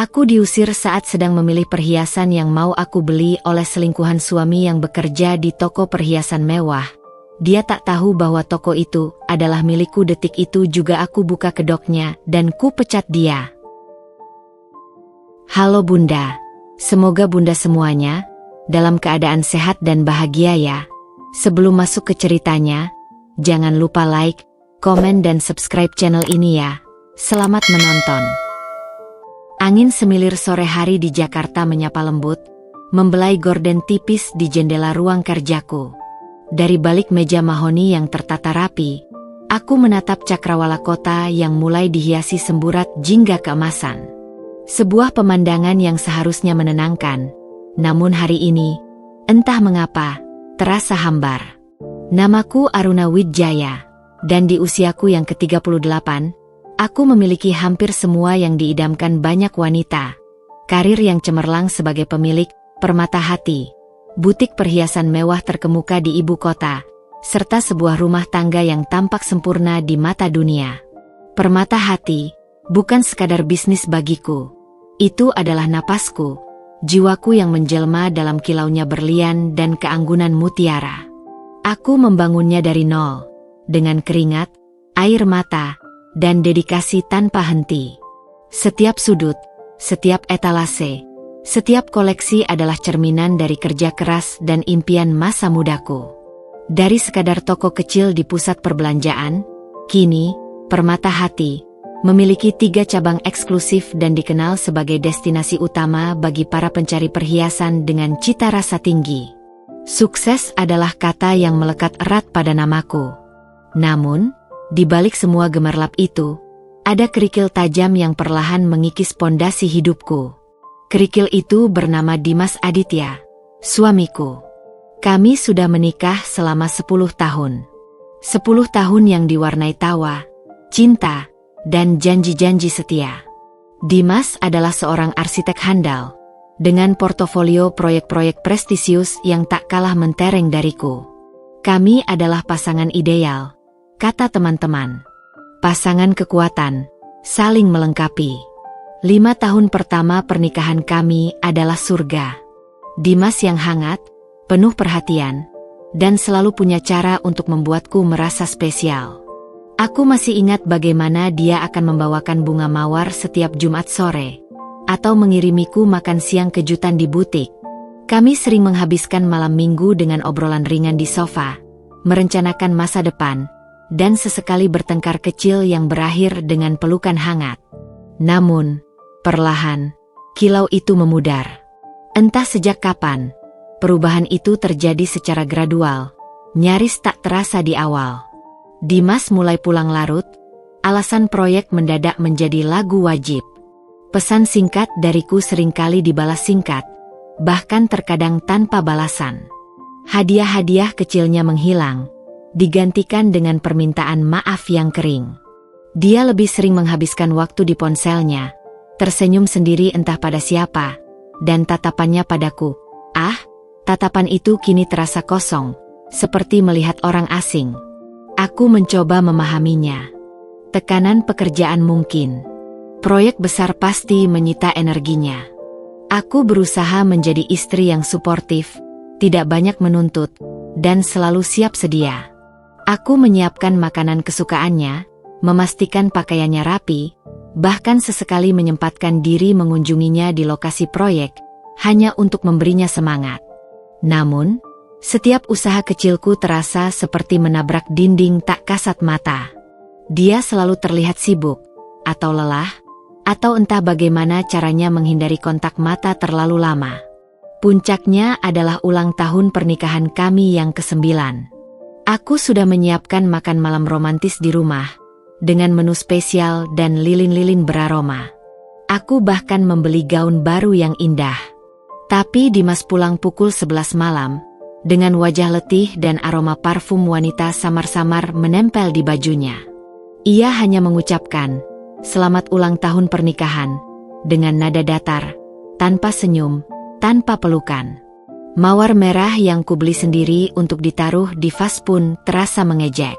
Aku diusir saat sedang memilih perhiasan yang mau aku beli oleh selingkuhan suami yang bekerja di toko perhiasan mewah. Dia tak tahu bahwa toko itu adalah milikku. Detik itu juga aku buka kedoknya dan ku pecat dia. Halo Bunda, semoga Bunda semuanya dalam keadaan sehat dan bahagia ya. Sebelum masuk ke ceritanya, jangan lupa like, komen dan subscribe channel ini ya. Selamat menonton. Angin semilir sore hari di Jakarta menyapa lembut, membelai gorden tipis di jendela ruang kerjaku. Dari balik meja mahoni yang tertata rapi, aku menatap cakrawala kota yang mulai dihiasi semburat jingga keemasan. Sebuah pemandangan yang seharusnya menenangkan, namun hari ini, entah mengapa, terasa hambar. Namaku Aruna Wijaya, dan di usiaku yang ke-38, aku memiliki hampir semua yang diidamkan banyak wanita. Karir yang cemerlang sebagai pemilik Permata Hati, butik perhiasan mewah terkemuka di ibu kota, serta sebuah rumah tangga yang tampak sempurna di mata dunia. Permata Hati bukan sekadar bisnis bagiku. Itu adalah napasku, jiwaku yang menjelma dalam kilaunya berlian dan keanggunan mutiara. Aku membangunnya dari nol, dengan keringat, air mata, dan dedikasi tanpa henti. Setiap sudut, setiap etalase, setiap koleksi adalah cerminan dari kerja keras dan impian masa mudaku. Dari sekadar toko kecil di pusat perbelanjaan, kini, Permata Hati memiliki 3 cabang eksklusif dan dikenal sebagai destinasi utama bagi para pencari perhiasan dengan cita rasa tinggi. Sukses adalah kata yang melekat erat pada namaku. Namun, di balik semua gemerlap itu, ada kerikil tajam yang perlahan mengikis pondasi hidupku. Kerikil itu bernama Dimas Aditya, suamiku. Kami sudah menikah selama 10 tahun. 10 tahun yang diwarnai tawa, cinta, dan janji-janji setia. Dimas adalah seorang arsitek handal, dengan portofolio proyek-proyek prestisius yang tak kalah mentereng dariku. Kami adalah pasangan ideal, kata teman-teman. Pasangan kekuatan, saling melengkapi. 5 tahun pertama pernikahan kami adalah surga. Dimas yang hangat, penuh perhatian, dan selalu punya cara untuk membuatku merasa spesial. Aku masih ingat bagaimana dia akan membawakan bunga mawar setiap Jumat sore, atau mengirimiku makan siang kejutan di butik. Kami sering menghabiskan malam minggu dengan obrolan ringan di sofa, merencanakan masa depan, dan sesekali bertengkar kecil yang berakhir dengan pelukan hangat. Namun, perlahan, kilau itu memudar. Entah sejak kapan, perubahan itu terjadi secara gradual, nyaris tak terasa di awal. Dimas mulai pulang larut, alasan proyek mendadak menjadi lagu wajib. Pesan singkat dariku seringkali dibalas singkat, bahkan terkadang tanpa balasan. Hadiah-hadiah kecilnya menghilang, digantikan dengan permintaan maaf yang kering. Dia lebih sering menghabiskan waktu di ponselnya, tersenyum sendiri entah pada siapa, dan tatapannya padaku. Tatapan itu kini terasa kosong, seperti melihat orang asing. Aku mencoba memahaminya. Tekanan pekerjaan mungkin. Proyek besar pasti menyita energinya. Aku berusaha menjadi istri yang suportif, tidak banyak menuntut, dan selalu siap sedia. Aku menyiapkan makanan kesukaannya, memastikan pakaiannya rapi, bahkan sesekali menyempatkan diri mengunjunginya di lokasi proyek, hanya untuk memberinya semangat. Namun, setiap usaha kecilku terasa seperti menabrak dinding tak kasat mata. Dia selalu terlihat sibuk, atau lelah, atau entah bagaimana caranya menghindari kontak mata terlalu lama. Puncaknya adalah ulang tahun pernikahan kami yang ke-9. Aku sudah menyiapkan makan malam romantis di rumah, dengan menu spesial dan lilin-lilin beraroma. Aku bahkan membeli gaun baru yang indah. Tapi Dimas pulang pukul 11 malam, dengan wajah letih dan aroma parfum wanita samar-samar menempel di bajunya. Ia hanya mengucapkan, "Selamat ulang tahun pernikahan," dengan nada datar, tanpa senyum, tanpa pelukan. Mawar merah yang kubeli sendiri untuk ditaruh di vas pun terasa mengejek.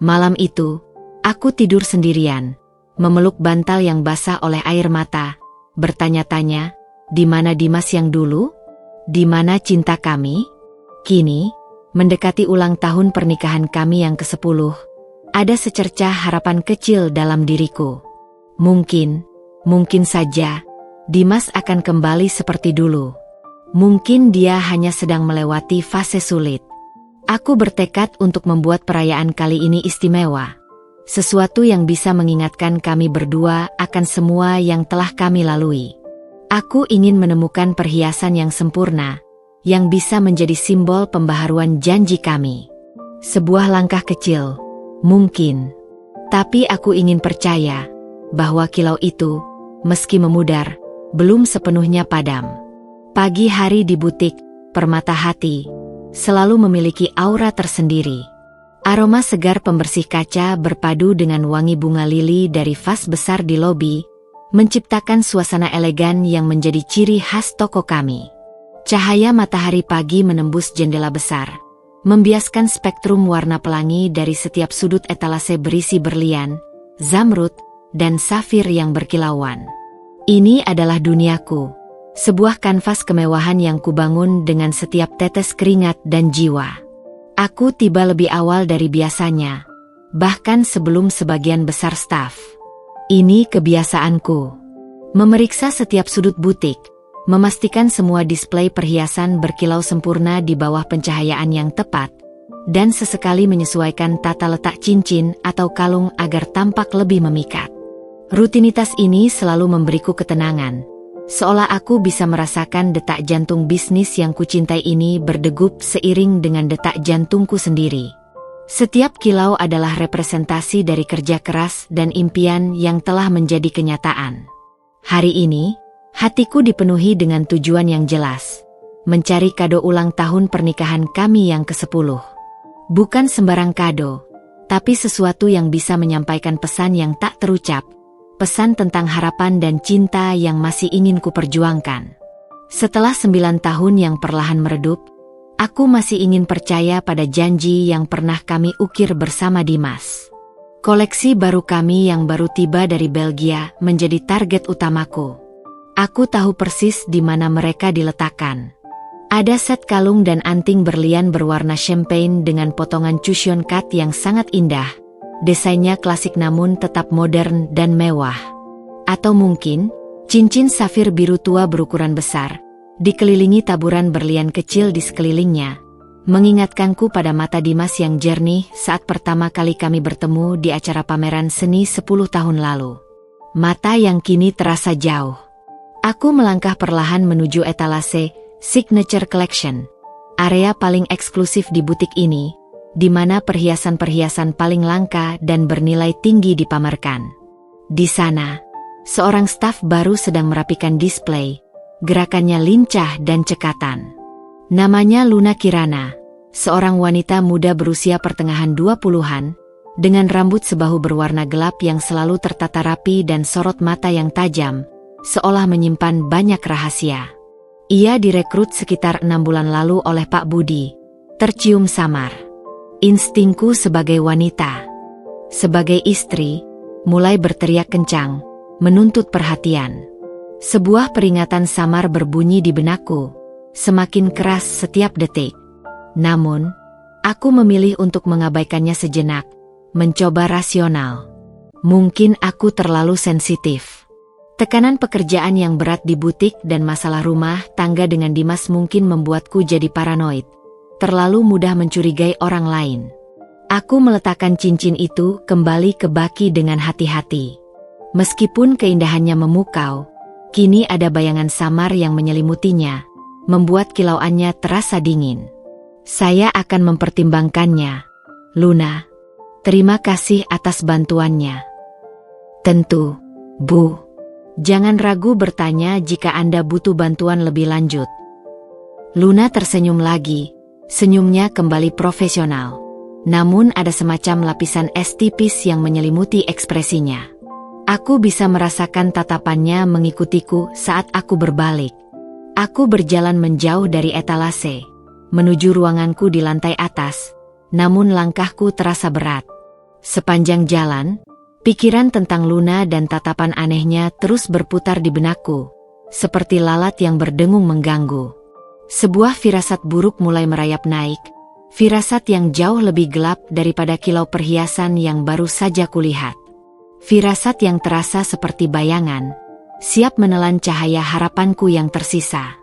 Malam itu, aku tidur sendirian, memeluk bantal yang basah oleh air mata, bertanya-tanya, di mana Dimas yang dulu? Di mana cinta kami? Kini, mendekati ulang tahun pernikahan kami yang ke-10, ada secercah harapan kecil dalam diriku. Mungkin saja, Dimas akan kembali seperti dulu. Mungkin dia hanya sedang melewati fase sulit. Aku bertekad untuk membuat perayaan kali ini istimewa. Sesuatu yang bisa mengingatkan kami berdua akan semua yang telah kami lalui. Aku ingin menemukan perhiasan yang sempurna, yang bisa menjadi simbol pembaharuan janji kami. Sebuah langkah kecil, mungkin. Tapi aku ingin percaya bahwa kilau itu, meski memudar, belum sepenuhnya padam. Pagi hari di butik Permata Hati selalu memiliki aura tersendiri. Aroma segar pembersih kaca berpadu dengan wangi bunga lili dari vas besar di lobi, menciptakan suasana elegan yang menjadi ciri khas toko kami. Cahaya matahari pagi menembus jendela besar, membiaskan spektrum warna pelangi dari setiap sudut etalase berisi berlian, zamrud, dan safir yang berkilauan. Ini adalah duniaku, sebuah kanvas kemewahan yang kubangun dengan setiap tetes keringat dan jiwa. Aku tiba lebih awal dari biasanya, bahkan sebelum sebagian besar staf. Ini kebiasaanku, memeriksa setiap sudut butik, memastikan semua display perhiasan berkilau sempurna di bawah pencahayaan yang tepat, dan sesekali menyesuaikan tata letak cincin atau kalung agar tampak lebih memikat. Rutinitas ini selalu memberiku ketenangan, seolah aku bisa merasakan detak jantung bisnis yang kucintai ini berdegup seiring dengan detak jantungku sendiri. Setiap kilau adalah representasi dari kerja keras dan impian yang telah menjadi kenyataan. Hari ini, hatiku dipenuhi dengan tujuan yang jelas, mencari kado ulang tahun pernikahan kami yang ke-10. Bukan sembarang kado, tapi sesuatu yang bisa menyampaikan pesan yang tak terucap, pesan tentang harapan dan cinta yang masih ingin kuperjuangkan. Setelah 9 tahun yang perlahan meredup, aku masih ingin percaya pada janji yang pernah kami ukir bersama Dimas. Koleksi baru kami yang baru tiba dari Belgia menjadi target utamaku. Aku tahu persis di mana mereka diletakkan. Ada set kalung dan anting berlian berwarna champagne dengan potongan cushion cut yang sangat indah. Desainnya klasik namun tetap modern dan mewah. Atau mungkin, cincin safir biru tua berukuran besar, dikelilingi taburan berlian kecil di sekelilingnya, mengingatkanku pada mata Dimas yang jernih saat pertama kali kami bertemu di acara pameran seni 10 tahun lalu. Mata yang kini terasa jauh. Aku melangkah perlahan menuju etalase Signature Collection, area paling eksklusif di butik ini, di mana perhiasan-perhiasan paling langka dan bernilai tinggi dipamerkan. Di sana, seorang staf baru sedang merapikan display, gerakannya lincah dan cekatan. Namanya Luna Kirana, seorang wanita muda berusia pertengahan 20-an, dengan rambut sebahu berwarna gelap yang selalu tertata rapi dan sorot mata yang tajam, seolah menyimpan banyak rahasia. Ia direkrut sekitar 6 bulan lalu oleh Pak Budi. Tercium samar. Instingku sebagai wanita, sebagai istri, mulai berteriak kencang, menuntut perhatian. Sebuah peringatan samar berbunyi di benakku, semakin keras setiap detik. Namun, aku memilih untuk mengabaikannya sejenak, mencoba rasional. Mungkin aku terlalu sensitif. Tekanan pekerjaan yang berat di butik dan masalah rumah tangga dengan Dimas mungkin membuatku jadi paranoid, terlalu mudah mencurigai orang lain. Aku meletakkan cincin itu kembali ke baki dengan hati-hati. Meskipun keindahannya memukau, kini ada bayangan samar yang menyelimutinya, membuat kilauannya terasa dingin. Saya akan mempertimbangkannya, Luna. Terima kasih atas bantuannya. Tentu, Bu. Jangan ragu bertanya jika Anda butuh bantuan lebih lanjut. Luna tersenyum lagi, senyumnya kembali profesional. Namun ada semacam lapisan es tipis yang menyelimuti ekspresinya. Aku bisa merasakan tatapannya mengikutiku saat aku berbalik. Aku berjalan menjauh dari etalase, menuju ruanganku di lantai atas, namun langkahku terasa berat. Sepanjang jalan, Pikiran tentang Luna dan tatapan anehnya terus berputar di benakku, seperti lalat yang berdengung mengganggu. Sebuah firasat buruk mulai merayap naik, firasat yang jauh lebih gelap daripada kilau perhiasan yang baru saja kulihat. Firasat yang terasa seperti bayangan, siap menelan cahaya harapanku yang tersisa.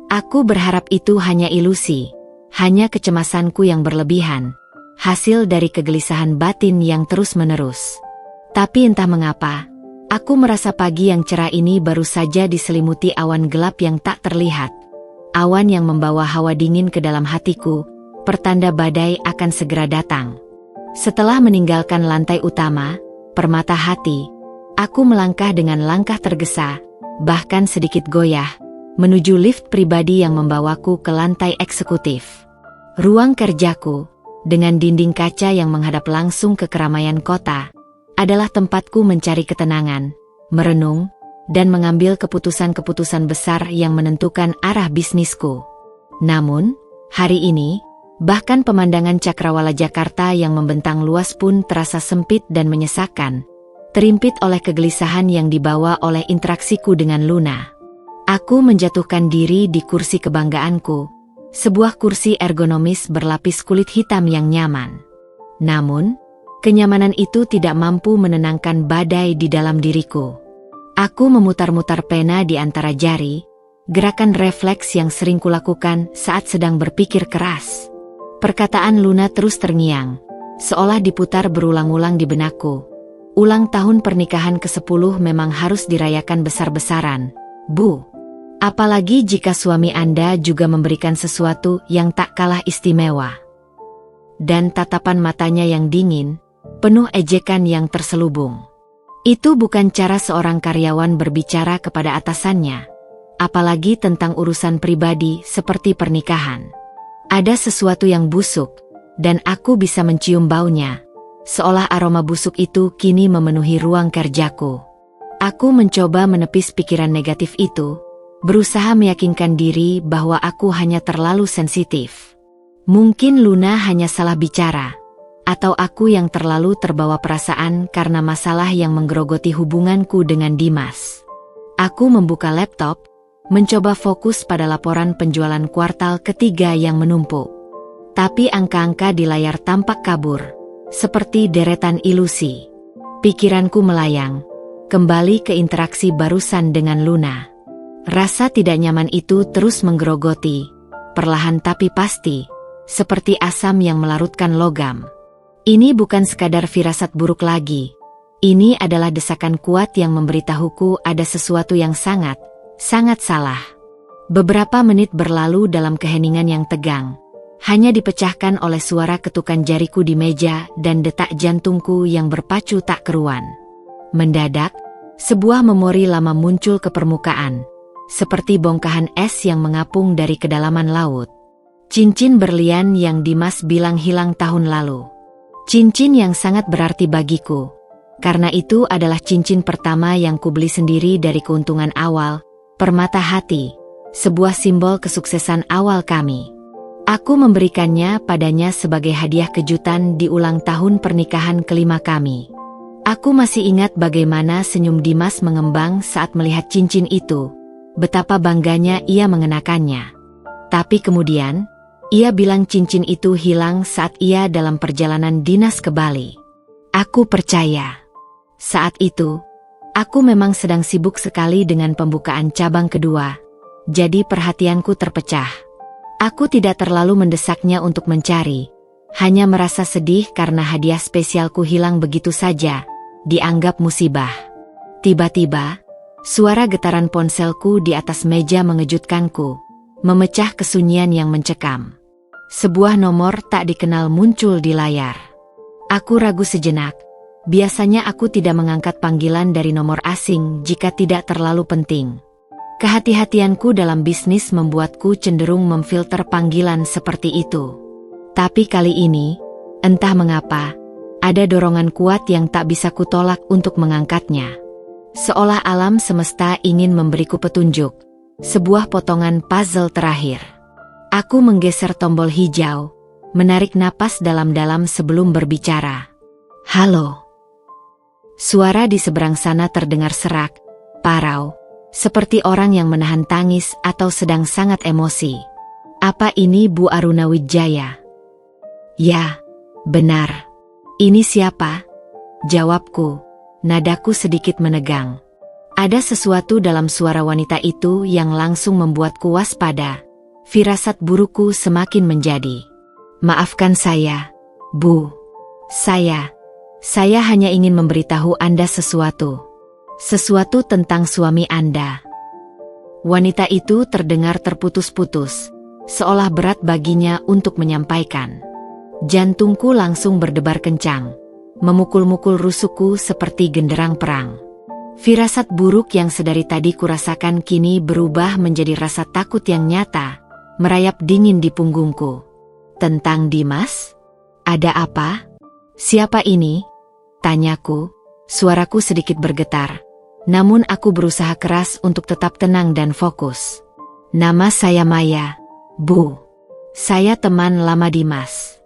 Aku berharap itu hanya ilusi, hanya kecemasanku yang berlebihan, hasil dari kegelisahan batin yang terus-menerus. Tapi entah mengapa, aku merasa pagi yang cerah ini baru saja diselimuti awan gelap yang tak terlihat. Awan yang membawa hawa dingin ke dalam hatiku, pertanda badai akan segera datang. Setelah meninggalkan lantai utama, permata hati, aku melangkah dengan langkah tergesa, bahkan sedikit goyah, menuju lift pribadi yang membawaku ke lantai eksekutif. Ruang kerjaku, dengan dinding kaca yang menghadap langsung ke keramaian kota, adalah tempatku mencari ketenangan, merenung, dan mengambil keputusan-keputusan besar yang menentukan arah bisnisku. Namun, hari ini, bahkan pemandangan cakrawala Jakarta yang membentang luas pun terasa sempit dan menyesakan, terimpit oleh kegelisahan yang dibawa oleh interaksiku dengan Luna. Aku menjatuhkan diri di kursi kebanggaanku, sebuah kursi ergonomis berlapis kulit hitam yang nyaman. Namun, kenyamanan itu tidak mampu menenangkan badai di dalam diriku. Aku memutar-mutar pena di antara jari, gerakan refleks yang sering kulakukan saat sedang berpikir keras. Perkataan Luna terus terngiang, seolah diputar berulang-ulang di benakku. Ulang tahun pernikahan ke-10 memang harus dirayakan besar-besaran, Bu. Apalagi jika suami Anda juga memberikan sesuatu yang tak kalah istimewa. Dan tatapan matanya yang dingin, penuh ejekan yang terselubung. Itu bukan cara seorang karyawan berbicara kepada atasannya, apalagi tentang urusan pribadi seperti pernikahan. Ada sesuatu yang busuk, dan aku bisa mencium baunya, seolah aroma busuk itu kini memenuhi ruang kerjaku. Aku mencoba menepis pikiran negatif itu, berusaha meyakinkan diri bahwa aku hanya terlalu sensitif. Mungkin Luna hanya salah bicara, atau aku yang terlalu terbawa perasaan karena masalah yang menggerogoti hubunganku dengan Dimas. Aku membuka laptop, mencoba fokus pada laporan penjualan kuartal ketiga yang menumpuk. Tapi angka-angka di layar tampak kabur, seperti deretan ilusi. Pikiranku melayang, kembali ke interaksi barusan dengan Luna. Rasa tidak nyaman itu terus menggerogoti, perlahan tapi pasti, seperti asam yang melarutkan logam. Ini bukan sekadar firasat buruk lagi. Ini adalah desakan kuat yang memberitahuku ada sesuatu yang sangat salah. Beberapa menit berlalu dalam keheningan yang tegang, hanya dipecahkan oleh suara ketukan jariku di meja dan detak jantungku yang berpacu tak keruan. Mendadak, sebuah memori lama muncul ke permukaan, seperti bongkahan es yang mengapung dari kedalaman laut. Cincin berlian yang Dimas bilang hilang tahun lalu. Cincin yang sangat berarti bagiku, karena itu adalah cincin pertama yang kubeli sendiri dari keuntungan awal, permata hati, sebuah simbol kesuksesan awal kami. Aku memberikannya padanya sebagai hadiah kejutan di ulang tahun pernikahan kelima kami. Aku masih ingat bagaimana senyum Dimas mengembang saat melihat cincin itu, betapa bangganya ia mengenakannya. Tapi kemudian, ia bilang cincin itu hilang saat ia dalam perjalanan dinas ke Bali. Aku percaya. Saat itu, aku memang sedang sibuk sekali dengan pembukaan cabang kedua, jadi perhatianku terpecah. Aku tidak terlalu mendesaknya untuk mencari, hanya merasa sedih karena hadiah spesialku hilang begitu saja, dianggap musibah. Tiba-tiba, suara getaran ponselku di atas meja mengejutkanku, memecah kesunyian yang mencekam. Sebuah nomor tak dikenal muncul di layar. Aku ragu sejenak. Biasanya aku tidak mengangkat panggilan dari nomor asing jika tidak terlalu penting. Kehati-hatianku dalam bisnis membuatku cenderung memfilter panggilan seperti itu. Tapi kali ini, entah mengapa, ada dorongan kuat yang tak bisa kutolak untuk mengangkatnya. Seolah alam semesta ingin memberiku petunjuk, sebuah potongan puzzle terakhir. Aku menggeser tombol hijau, menarik napas dalam-dalam sebelum berbicara. Halo. Suara di seberang sana terdengar serak, parau, seperti orang yang menahan tangis atau sedang sangat emosi. Apa ini Bu Aruna Wijaya? Ya, benar. Ini siapa? Jawabku, nadaku sedikit menegang. Ada sesuatu dalam suara wanita itu yang langsung membuatku waspada. Firasat burukku semakin menjadi. Maafkan saya, Bu. Saya hanya ingin memberitahu Anda sesuatu. Sesuatu tentang suami Anda. Wanita itu terdengar terputus-putus, seolah berat baginya untuk menyampaikan. Jantungku langsung berdebar kencang, memukul-mukul rusukku seperti genderang perang. Firasat buruk yang sedari tadi kurasakan kini berubah menjadi rasa takut yang nyata, merayap dingin di punggungku. Tentang Dimas? Ada apa? Siapa ini? Tanyaku, suaraku sedikit bergetar. Namun aku berusaha keras untuk tetap tenang dan fokus. Nama saya Maya, Bu. Saya teman lama Dimas.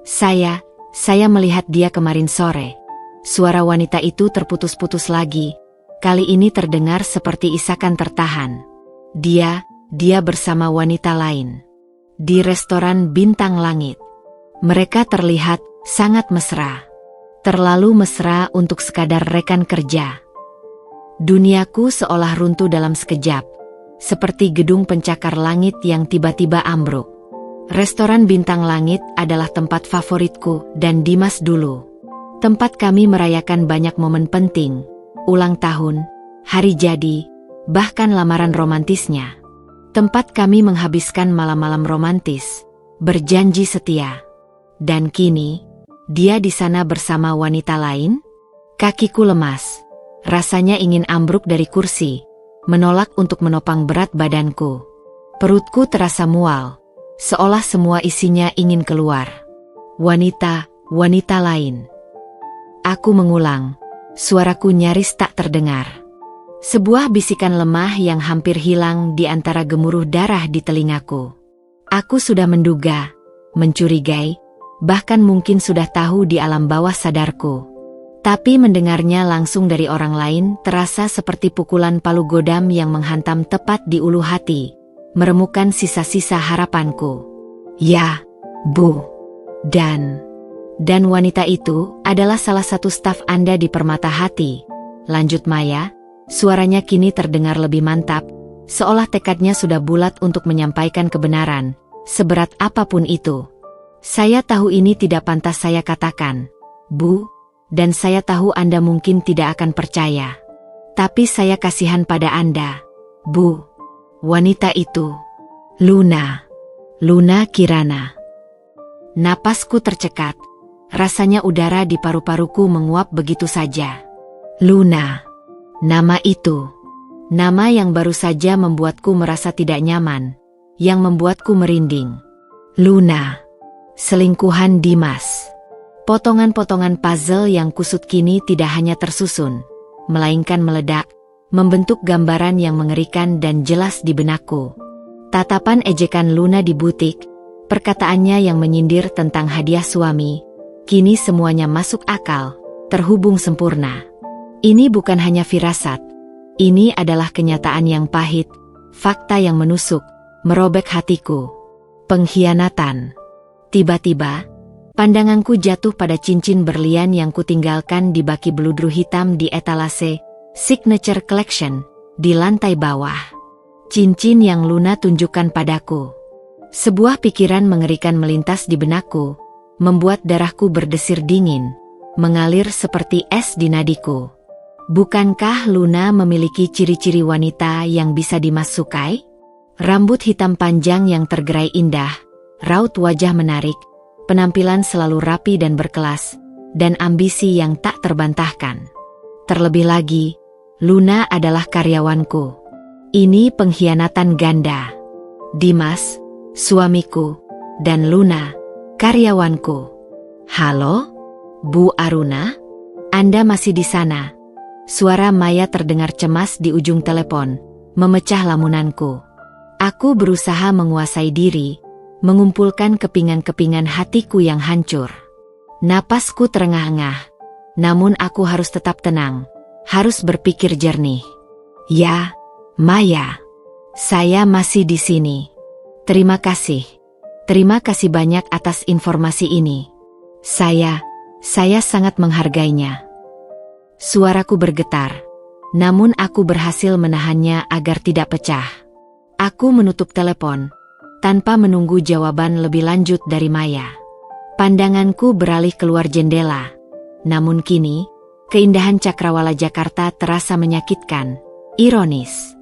Saya melihat dia kemarin sore. Suara wanita itu terputus-putus lagi. Kali ini terdengar seperti isakan tertahan. Dia bersama wanita lain. Di restoran Bintang Langit. Mereka terlihat sangat mesra. Terlalu mesra untuk sekadar rekan kerja. Duniaku seolah runtuh dalam sekejap. Seperti gedung pencakar langit yang tiba-tiba ambruk. Restoran Bintang Langit adalah tempat favoritku dan Dimas dulu. Tempat kami merayakan banyak momen penting. Ulang tahun, hari jadi, bahkan lamaran romantisnya. Tempat kami menghabiskan malam-malam romantis, berjanji setia. Dan kini, dia di sana bersama wanita lain? Kakiku lemas. Rasanya ingin ambruk dari kursi, menolak untuk menopang berat badanku. Perutku terasa mual, seolah semua isinya ingin keluar. Wanita lain. Aku mengulang, suaraku nyaris tak terdengar. Sebuah bisikan lemah yang hampir hilang di antara gemuruh darah di telingaku. Aku sudah menduga, mencurigai, bahkan mungkin sudah tahu di alam bawah sadarku. Tapi mendengarnya langsung dari orang lain terasa seperti pukulan palu godam yang menghantam tepat di ulu hati, meremukkan sisa-sisa harapanku. Ya, Bu. Dan wanita itu adalah salah satu staf Anda di Permata Hati. Lanjut Maya, suaranya kini terdengar lebih mantap, seolah tekadnya sudah bulat untuk menyampaikan kebenaran, seberat apapun itu. Saya tahu ini tidak pantas saya katakan, Bu, dan saya tahu Anda mungkin tidak akan percaya. Tapi saya kasihan pada Anda, Bu. Wanita itu, Luna Kirana. Napasku tercekat, rasanya udara di paru-paruku menguap begitu saja. Luna, nama itu, nama yang baru saja membuatku merasa tidak nyaman, yang membuatku merinding. Luna. Selingkuhan Dimas. Potongan-potongan puzzle yang kusut kini tidak hanya tersusun, melainkan meledak, membentuk gambaran yang mengerikan dan jelas di benakku. Tatapan ejekan Luna di butik, perkataannya yang menyindir tentang hadiah suami, kini semuanya masuk akal, terhubung sempurna. Ini bukan hanya firasat, ini adalah kenyataan yang pahit, fakta yang menusuk, merobek hatiku. Pengkhianatan. Tiba-tiba, pandanganku jatuh pada cincin berlian yang kutinggalkan di baki beludru hitam di etalase Signature Collection di lantai bawah. Cincin yang Luna tunjukkan padaku. Sebuah pikiran mengerikan melintas di benakku, membuat darahku berdesir dingin, mengalir seperti es di nadiku. Bukankah Luna memiliki ciri-ciri wanita yang bisa Dimas sukai? Rambut hitam panjang yang tergerai indah, raut wajah menarik, penampilan selalu rapi dan berkelas, dan ambisi yang tak terbantahkan. Terlebih lagi, Luna adalah karyawanku. Ini pengkhianatan ganda. Dimas, suamiku, dan Luna, karyawanku. Halo, Bu Aruna? Anda masih di sana? Suara Maya terdengar cemas di ujung telepon, memecah lamunanku. Aku berusaha menguasai diri, mengumpulkan kepingan-kepingan hatiku yang hancur. Napasku terengah-engah. Namun aku harus tetap tenang, harus berpikir jernih. Ya, Maya. Saya masih di sini. Terima kasih. Terima kasih banyak atas informasi ini. Saya sangat menghargainya. Suaraku bergetar. Namun aku berhasil menahannya agar tidak pecah. Aku menutup telepon, tanpa menunggu jawaban lebih lanjut dari Maya. Pandanganku beralih keluar jendela. Namun kini, keindahan Cakrawala Jakarta terasa menyakitkan, ironis.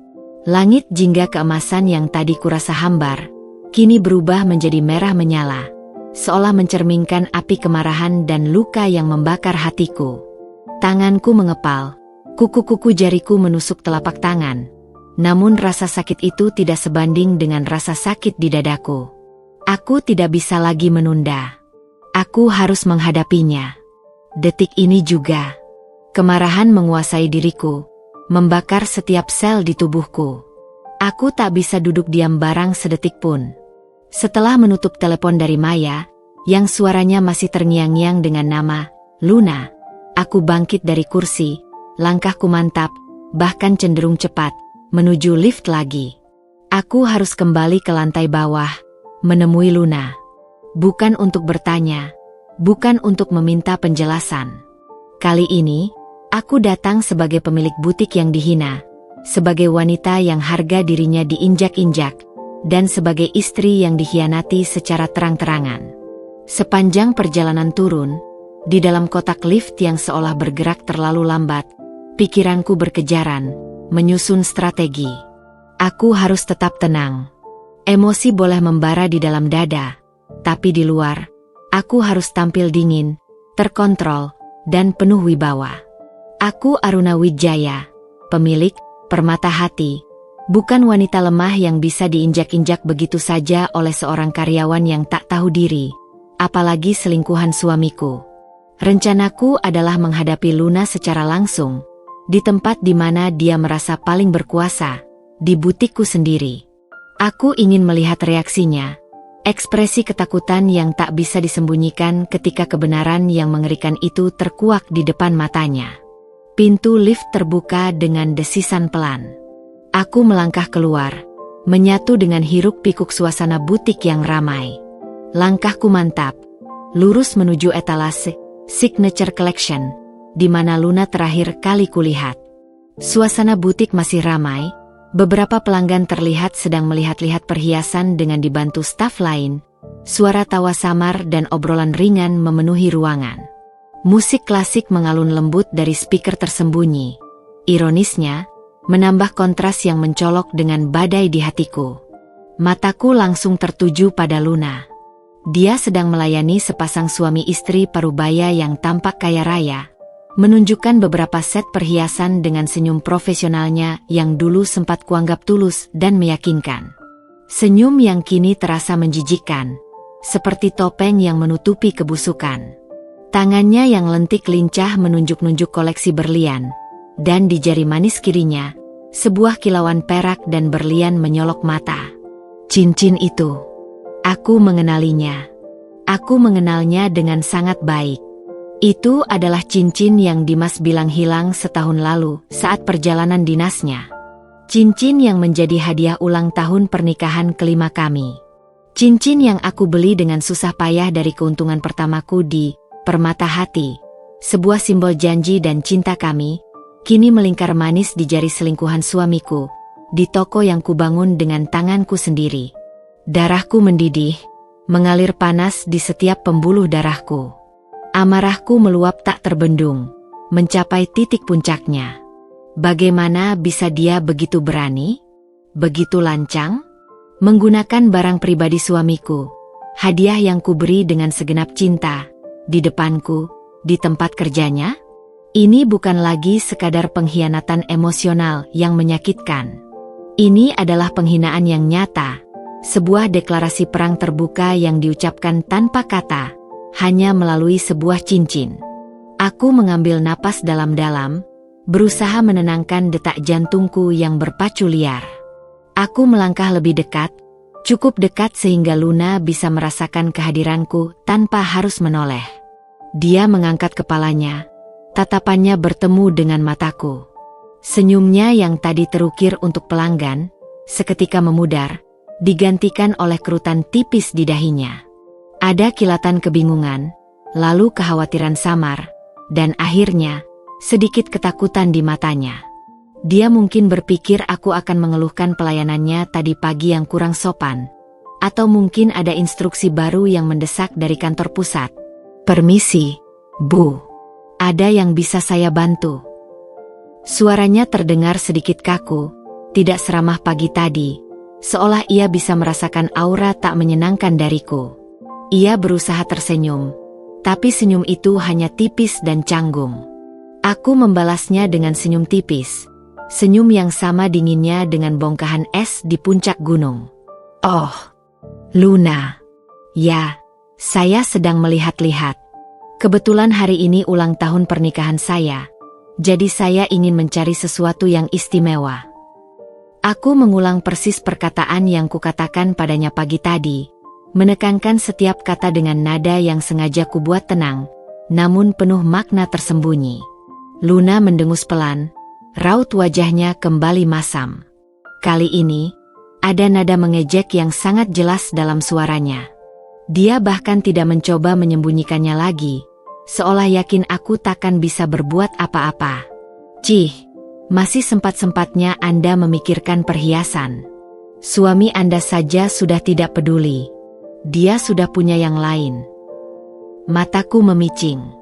Langit jingga keemasan yang tadi kurasa hambar, kini berubah menjadi merah menyala, seolah mencerminkan api kemarahan dan luka yang membakar hatiku. Tanganku mengepal, kuku-kuku jariku menusuk telapak tangan. Namun rasa sakit itu tidak sebanding dengan rasa sakit di dadaku. Aku tidak bisa lagi menunda. Aku harus menghadapinya. Detik ini juga, kemarahan menguasai diriku, membakar setiap sel di tubuhku. Aku tak bisa duduk diam barang sedetik pun. Setelah menutup telepon dari Maya, yang suaranya masih terngiang-ngiang dengan nama Luna, aku bangkit dari kursi, langkahku mantap, bahkan cenderung cepat, menuju lift lagi. Aku harus kembali ke lantai bawah, menemui Luna. Bukan untuk bertanya, bukan untuk meminta penjelasan. Kali ini, aku datang sebagai pemilik butik yang dihina, sebagai wanita yang harga dirinya diinjak-injak, dan sebagai istri yang dikhianati secara terang-terangan. Sepanjang perjalanan turun, di dalam kotak lift yang seolah bergerak terlalu lambat, pikiranku berkejaran, menyusun strategi. Aku harus tetap tenang. Emosi boleh membara di dalam dada, tapi di luar, aku harus tampil dingin, terkontrol, dan penuh wibawa. Aku Aruna Wijaya, pemilik Permata Hati, bukan wanita lemah yang bisa diinjak-injak begitu saja oleh seorang karyawan yang tak tahu diri, apalagi selingkuhan suamiku. Rencanaku adalah menghadapi Luna secara langsung, di tempat di mana dia merasa paling berkuasa, di butikku sendiri. Aku ingin melihat reaksinya, ekspresi ketakutan yang tak bisa disembunyikan ketika kebenaran yang mengerikan itu terkuak di depan matanya. Pintu lift terbuka dengan desisan pelan. Aku melangkah keluar, menyatu dengan hiruk-pikuk suasana butik yang ramai. Langkahku mantap, lurus menuju etalase Signature Collection, di mana Luna terakhir kali kulihat. Suasana butik masih ramai, beberapa pelanggan terlihat sedang melihat-lihat perhiasan dengan dibantu staf lain. Suara tawa samar dan obrolan ringan memenuhi ruangan. Musik klasik mengalun lembut dari speaker tersembunyi. Ironisnya, menambah kontras yang mencolok dengan badai di hatiku. Mataku langsung tertuju pada Luna. Dia sedang melayani sepasang suami istri parubaya yang tampak kaya raya, menunjukkan beberapa set perhiasan dengan senyum profesionalnya yang dulu sempat kuanggap tulus dan meyakinkan. Senyum yang kini terasa menjijikkan, seperti topeng yang menutupi kebusukan. Tangannya yang lentik lincah menunjuk-nunjuk koleksi berlian, dan di jari manis kirinya, sebuah kilauan perak dan berlian menyolok mata. Cincin itu, aku mengenalinya. Aku mengenalnya dengan sangat baik. Itu adalah cincin yang Dimas bilang hilang setahun lalu saat perjalanan dinasnya. Cincin yang menjadi hadiah ulang tahun pernikahan kelima kami. Cincin yang aku beli dengan susah payah dari keuntungan pertamaku di Permata Hati, sebuah simbol janji dan cinta kami, kini melingkar manis di jari selingkuhan suamiku, di toko yang kubangun dengan tanganku sendiri. Darahku mendidih, mengalir panas di setiap pembuluh darahku. Amarahku meluap tak terbendung, mencapai titik puncaknya. Bagaimana bisa dia begitu berani? Begitu lancang? Menggunakan barang pribadi suamiku, hadiah yang kuberi dengan segenap cinta, di depanku, di tempat kerjanya? Ini bukan lagi sekadar pengkhianatan emosional yang menyakitkan. Ini adalah penghinaan yang nyata, sebuah deklarasi perang terbuka yang diucapkan tanpa kata, hanya melalui sebuah cincin. Aku mengambil napas dalam-dalam, berusaha menenangkan detak jantungku yang berpacu liar. Aku melangkah lebih dekat, cukup dekat sehingga Luna bisa merasakan kehadiranku tanpa harus menoleh. Dia mengangkat kepalanya, Tatapannya bertemu dengan mataku. Senyumnya yang tadi terukir untuk pelanggan, seketika memudar, digantikan oleh kerutan tipis di dahinya. Ada kilatan kebingungan, lalu kekhawatiran samar, dan akhirnya, sedikit ketakutan di matanya. Dia mungkin berpikir aku akan mengeluhkan pelayanannya tadi pagi yang kurang sopan. Atau mungkin ada instruksi baru yang mendesak dari kantor pusat. "Permisi, Bu. Ada yang bisa saya bantu?" Suaranya terdengar sedikit kaku, tidak seramah pagi tadi, seolah ia bisa merasakan aura tak menyenangkan dariku. Ia berusaha tersenyum, tapi senyum itu hanya tipis dan canggung. Aku membalasnya dengan senyum tipis, senyum yang sama dinginnya dengan bongkahan es di puncak gunung. "Oh, Luna. Ya, saya sedang melihat-lihat. Kebetulan hari ini ulang tahun pernikahan saya, jadi saya ingin mencari sesuatu yang istimewa." Aku mengulang persis perkataan yang kukatakan padanya pagi tadi, menekankan setiap kata dengan nada yang sengaja kubuat tenang, namun penuh makna tersembunyi. Luna mendengus pelan, raut wajahnya kembali masam. Kali ini, ada nada mengejek yang sangat jelas dalam suaranya. Dia bahkan tidak mencoba menyembunyikannya lagi, seolah yakin aku takkan bisa berbuat apa-apa. "Cih, masih sempat-sempatnya Anda memikirkan perhiasan. Suami Anda saja sudah tidak peduli. Dia sudah punya yang lain." Mataku memicing.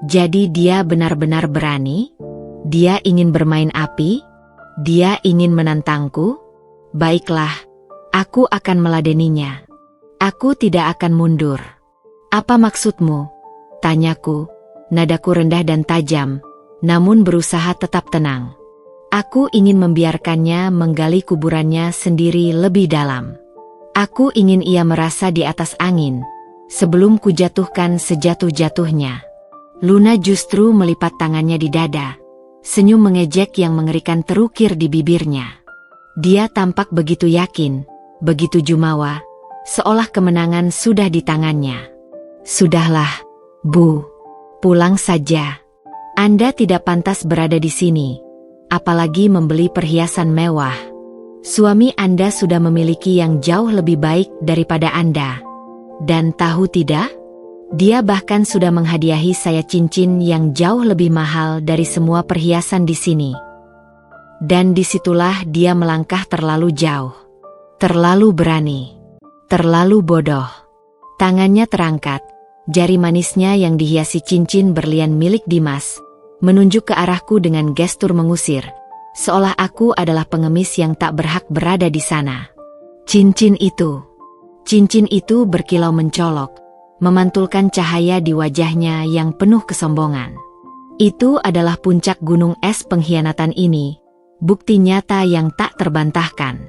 Jadi dia benar-benar berani? Dia ingin bermain api? Dia ingin menantangku? Baiklah, aku akan meladeninya. Aku tidak akan mundur. "Apa maksudmu?" tanyaku, nadaku rendah dan tajam, namun berusaha tetap tenang. Aku ingin membiarkannya menggali kuburannya sendiri lebih dalam. Aku ingin ia merasa di atas angin, sebelum kujatuhkan sejatuh-jatuhnya. Luna justru melipat tangannya di dada, senyum mengejek yang mengerikan terukir di bibirnya. Dia tampak begitu yakin, begitu jumawa, seolah kemenangan sudah di tangannya. "Sudahlah, Bu. Pulang saja. Anda tidak pantas berada di sini, apalagi membeli perhiasan mewah. Suami Anda sudah memiliki yang jauh lebih baik daripada Anda. Dan tahu tidak? Dia bahkan sudah menghadiahi saya cincin yang jauh lebih mahal dari semua perhiasan di sini." Dan disitulah dia melangkah terlalu jauh. Terlalu berani. Terlalu bodoh. Tangannya terangkat, jari manisnya yang dihiasi cincin berlian milik Dimas, menunjuk ke arahku dengan gestur mengusir, seolah aku adalah pengemis yang tak berhak berada di sana. Cincin itu berkilau mencolok, memantulkan cahaya di wajahnya yang penuh kesombongan. Itu adalah puncak gunung es pengkhianatan ini, bukti nyata yang tak terbantahkan.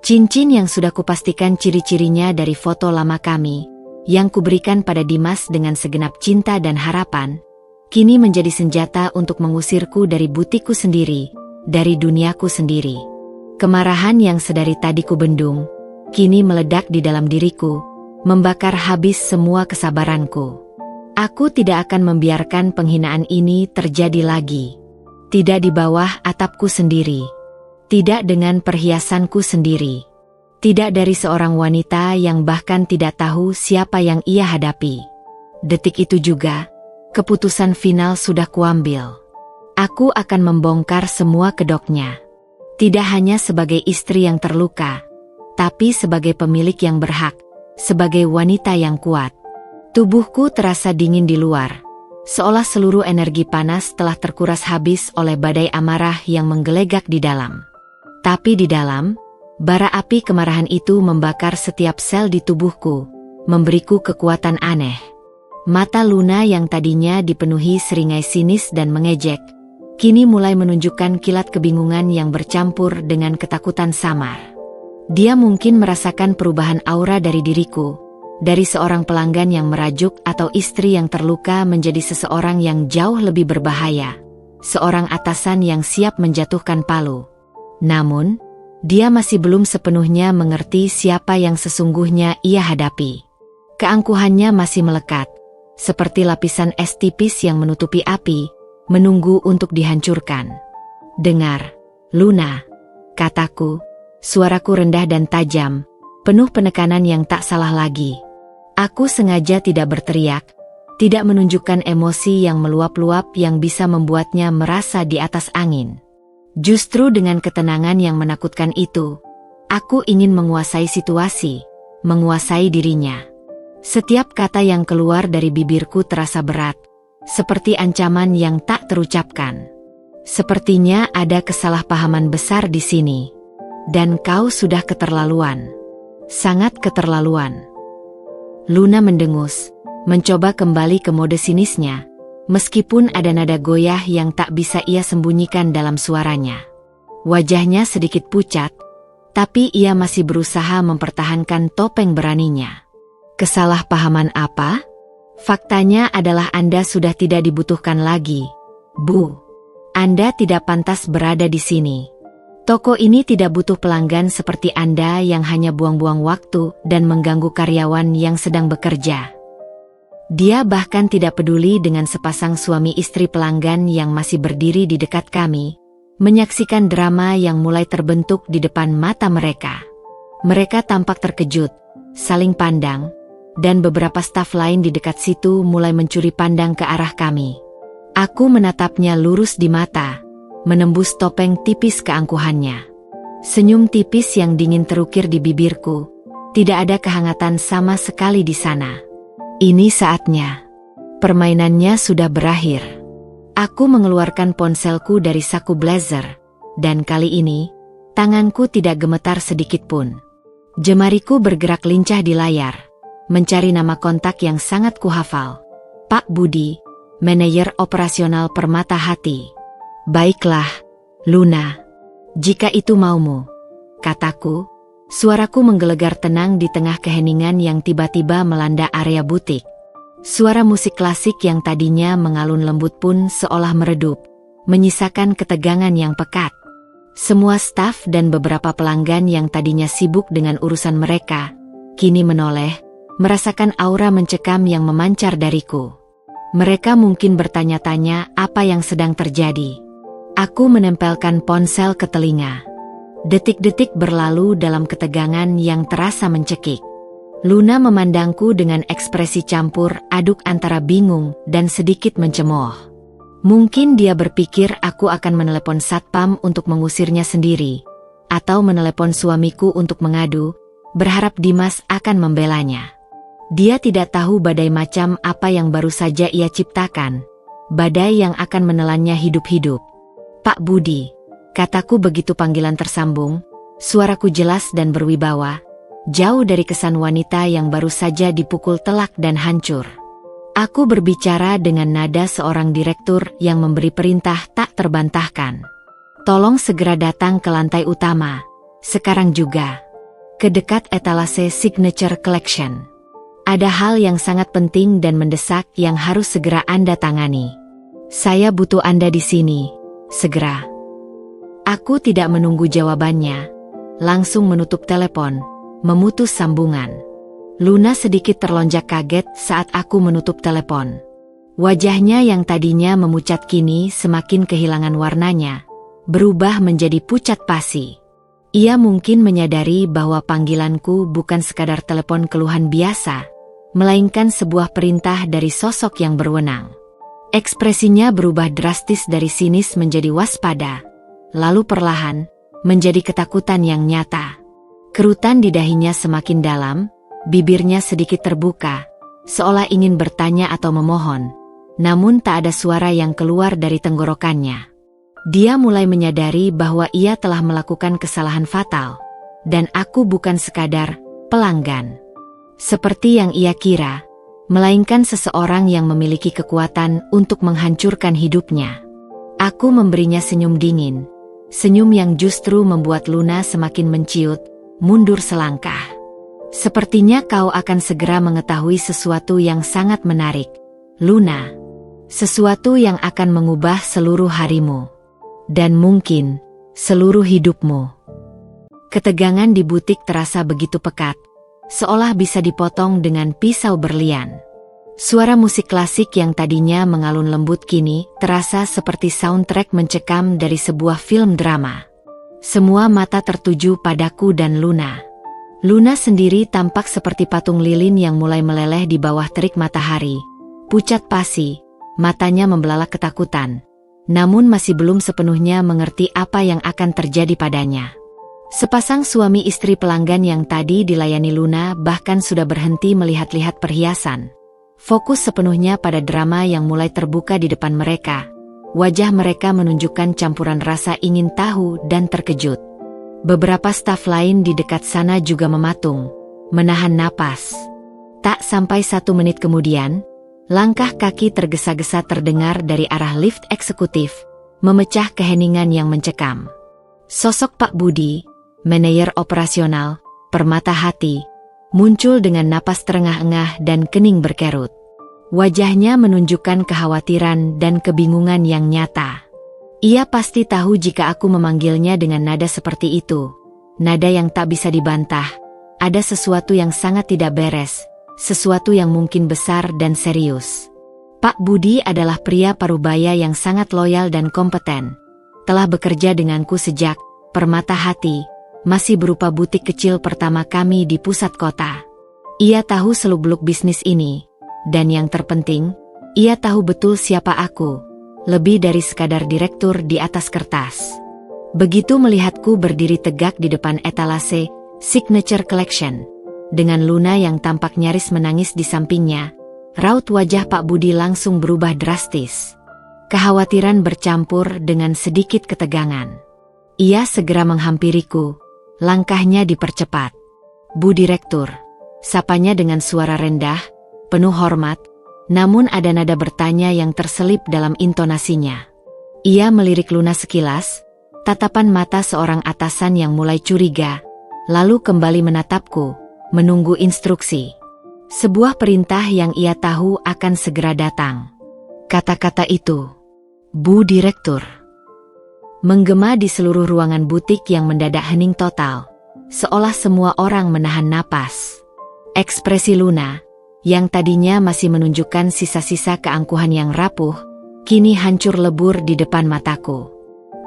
Cincin yang sudah kupastikan ciri-cirinya dari foto lama kami, yang kuberikan pada Dimas dengan segenap cinta dan harapan, kini menjadi senjata untuk mengusirku dari butikku sendiri, dari duniaku sendiri. Kemarahan yang sedari tadi kubendung, kini meledak di dalam diriku, membakar habis semua kesabaranku. Aku tidak akan membiarkan penghinaan ini terjadi lagi. Tidak di bawah atapku sendiri. Tidak dengan perhiasanku sendiri. Tidak dari seorang wanita yang bahkan tidak tahu siapa yang ia hadapi. Detik itu juga, keputusan final sudah kuambil. Aku akan membongkar semua kedoknya. Tidak hanya sebagai istri yang terluka, tapi sebagai pemilik yang berhak, sebagai wanita yang kuat. Tubuhku terasa dingin di luar, seolah seluruh energi panas telah terkuras habis oleh badai amarah yang menggelegak di dalam. Tapi di dalam, bara api kemarahan itu membakar setiap sel di tubuhku, memberiku kekuatan aneh. Mata Luna yang tadinya dipenuhi seringai sinis dan mengejek, kini mulai menunjukkan kilat kebingungan yang bercampur dengan ketakutan samar. Dia mungkin merasakan perubahan aura dari diriku, dari seorang pelanggan yang merajuk atau istri yang terluka menjadi seseorang yang jauh lebih berbahaya, seorang atasan yang siap menjatuhkan palu. Namun, dia masih belum sepenuhnya mengerti siapa yang sesungguhnya ia hadapi. Keangkuhannya masih melekat, seperti lapisan es tipis yang menutupi api, menunggu untuk dihancurkan. "Dengar, Luna," kataku, suaraku rendah dan tajam, penuh penekanan yang tak salah lagi. Aku sengaja tidak berteriak, tidak menunjukkan emosi yang meluap-luap yang bisa membuatnya merasa di atas angin. Justru dengan ketenangan yang menakutkan itu, aku ingin menguasai situasi, menguasai dirinya. Setiap kata yang keluar dari bibirku terasa berat, seperti ancaman yang tak terucapkan. "Sepertinya ada kesalahpahaman besar di sini. Dan kau sudah keterlaluan. Sangat keterlaluan." Luna mendengus, mencoba kembali ke mode sinisnya, meskipun ada nada goyah yang tak bisa ia sembunyikan dalam suaranya. Wajahnya sedikit pucat, tapi ia masih berusaha mempertahankan topeng beraninya. "Kesalahpahaman apa? Faktanya adalah Anda sudah tidak dibutuhkan lagi, Bu. Anda tidak pantas berada di sini. Toko ini tidak butuh pelanggan seperti Anda yang hanya buang-buang waktu dan mengganggu karyawan yang sedang bekerja." Dia bahkan tidak peduli dengan sepasang suami istri pelanggan yang masih berdiri di dekat kami, menyaksikan drama yang mulai terbentuk di depan mata mereka. Mereka tampak terkejut, saling pandang, dan beberapa staf lain di dekat situ mulai mencuri pandang ke arah kami. Aku menatapnya lurus di mata, menembus topeng tipis keangkuhannya. Senyum tipis yang dingin terukir di bibirku, tidak ada kehangatan sama sekali di sana. Ini saatnya. Permainannya sudah berakhir. Aku mengeluarkan ponselku dari saku blazer, dan kali ini, tanganku tidak gemetar sedikit pun. Jemariku bergerak lincah di layar, mencari nama kontak yang sangat kuhafal. "Pak Budi, manajer operasional Permata Hati." "Baiklah, Luna. Jika itu maumu," kataku. Suaraku menggelegar tenang di tengah keheningan yang tiba-tiba melanda area butik. Suara musik klasik yang tadinya mengalun lembut pun seolah meredup, menyisakan ketegangan yang pekat. Semua staf dan beberapa pelanggan yang tadinya sibuk dengan urusan mereka, kini menoleh, merasakan aura mencekam yang memancar dariku. Mereka mungkin bertanya-tanya apa yang sedang terjadi. Aku menempelkan ponsel ke telinga. Detik-detik berlalu dalam ketegangan yang terasa mencekik. Luna memandangku dengan ekspresi campur aduk antara bingung dan sedikit mencemooh. Mungkin dia berpikir aku akan menelepon satpam untuk mengusirnya sendiri, atau menelepon suamiku untuk mengadu, berharap Dimas akan membelanya. Dia tidak tahu badai macam apa yang baru saja ia ciptakan, badai yang akan menelannya hidup-hidup. "Pak Budi," kataku begitu panggilan tersambung, suaraku jelas dan berwibawa, jauh dari kesan wanita yang baru saja dipukul telak dan hancur. Aku berbicara dengan nada seorang direktur yang memberi perintah tak terbantahkan. "Tolong segera datang ke lantai utama, sekarang juga. Ke dekat etalase Signature Collection. Ada hal yang sangat penting dan mendesak yang harus segera Anda tangani. Saya butuh Anda di sini, segera." Aku tidak menunggu jawabannya, langsung menutup telepon, memutus sambungan. Luna sedikit terlonjak kaget saat aku menutup telepon. Wajahnya yang tadinya memucat kini semakin kehilangan warnanya, berubah menjadi pucat pasi. Ia mungkin menyadari bahwa panggilanku bukan sekadar telepon keluhan biasa, melainkan sebuah perintah dari sosok yang berwenang. Ekspresinya berubah drastis dari sinis menjadi waspada, lalu perlahan, menjadi ketakutan yang nyata. Kerutan di dahinya semakin dalam, bibirnya sedikit terbuka, seolah ingin bertanya atau memohon, namun tak ada suara yang keluar dari tenggorokannya. Dia mulai menyadari bahwa ia telah melakukan kesalahan fatal, dan aku bukan sekadar pelanggan, seperti yang ia kira, melainkan seseorang yang memiliki kekuatan untuk menghancurkan hidupnya. Aku memberinya senyum dingin, senyum yang justru membuat Luna semakin menciut, mundur selangkah. "Sepertinya kau akan segera mengetahui sesuatu yang sangat menarik, Luna. Sesuatu yang akan mengubah seluruh harimu. Dan mungkin, seluruh hidupmu." Ketegangan di butik terasa begitu pekat, seolah bisa dipotong dengan pisau berlian. Suara musik klasik yang tadinya mengalun lembut kini terasa seperti soundtrack mencekam dari sebuah film drama. Semua mata tertuju padaku dan Luna. Luna sendiri tampak seperti patung lilin yang mulai meleleh di bawah terik matahari. Pucat pasi, matanya membelalak ketakutan. Namun masih belum sepenuhnya mengerti apa yang akan terjadi padanya. Sepasang suami istri pelanggan yang tadi dilayani Luna bahkan sudah berhenti melihat-lihat perhiasan. Fokus sepenuhnya pada drama yang mulai terbuka di depan mereka. Wajah mereka menunjukkan campuran rasa ingin tahu dan terkejut. Beberapa staf lain di dekat sana juga mematung, menahan napas. Tak sampai 1 menit kemudian, langkah kaki tergesa-gesa terdengar dari arah lift eksekutif, memecah keheningan yang mencekam. Sosok Pak Budi, manajer operasional, permata hati, muncul dengan napas terengah-engah dan kening berkerut. Wajahnya menunjukkan kekhawatiran dan kebingungan yang nyata. Ia pasti tahu jika aku memanggilnya dengan nada seperti itu. Nada yang tak bisa dibantah. Ada sesuatu yang sangat tidak beres. Sesuatu yang mungkin besar dan serius. Pak Budi adalah pria parubaya yang sangat loyal dan kompeten. Telah bekerja denganku sejak permata hati, masih berupa butik kecil pertama kami di pusat kota. Ia tahu seluk-beluk bisnis ini. Dan yang terpenting, ia tahu betul siapa aku. Lebih dari sekadar direktur di atas kertas. Begitu melihatku berdiri tegak di depan etalase Signature Collection. Dengan Luna yang tampak nyaris menangis di sampingnya, raut wajah Pak Budi langsung berubah drastis. Kekhawatiran bercampur dengan sedikit ketegangan. Ia segera menghampiriku, langkahnya dipercepat. Bu Direktur, sapanya dengan suara rendah, penuh hormat, namun ada nada bertanya yang terselip dalam intonasinya. Ia melirik Luna sekilas, tatapan mata seorang atasan yang mulai curiga, lalu kembali menatapku, menunggu instruksi. Sebuah perintah yang ia tahu akan segera datang. Kata-kata itu, Bu Direktur, menggema di seluruh ruangan butik yang mendadak hening total, seolah semua orang menahan napas. Ekspresi Luna, yang tadinya masih menunjukkan sisa-sisa keangkuhan yang rapuh, kini hancur lebur di depan mataku.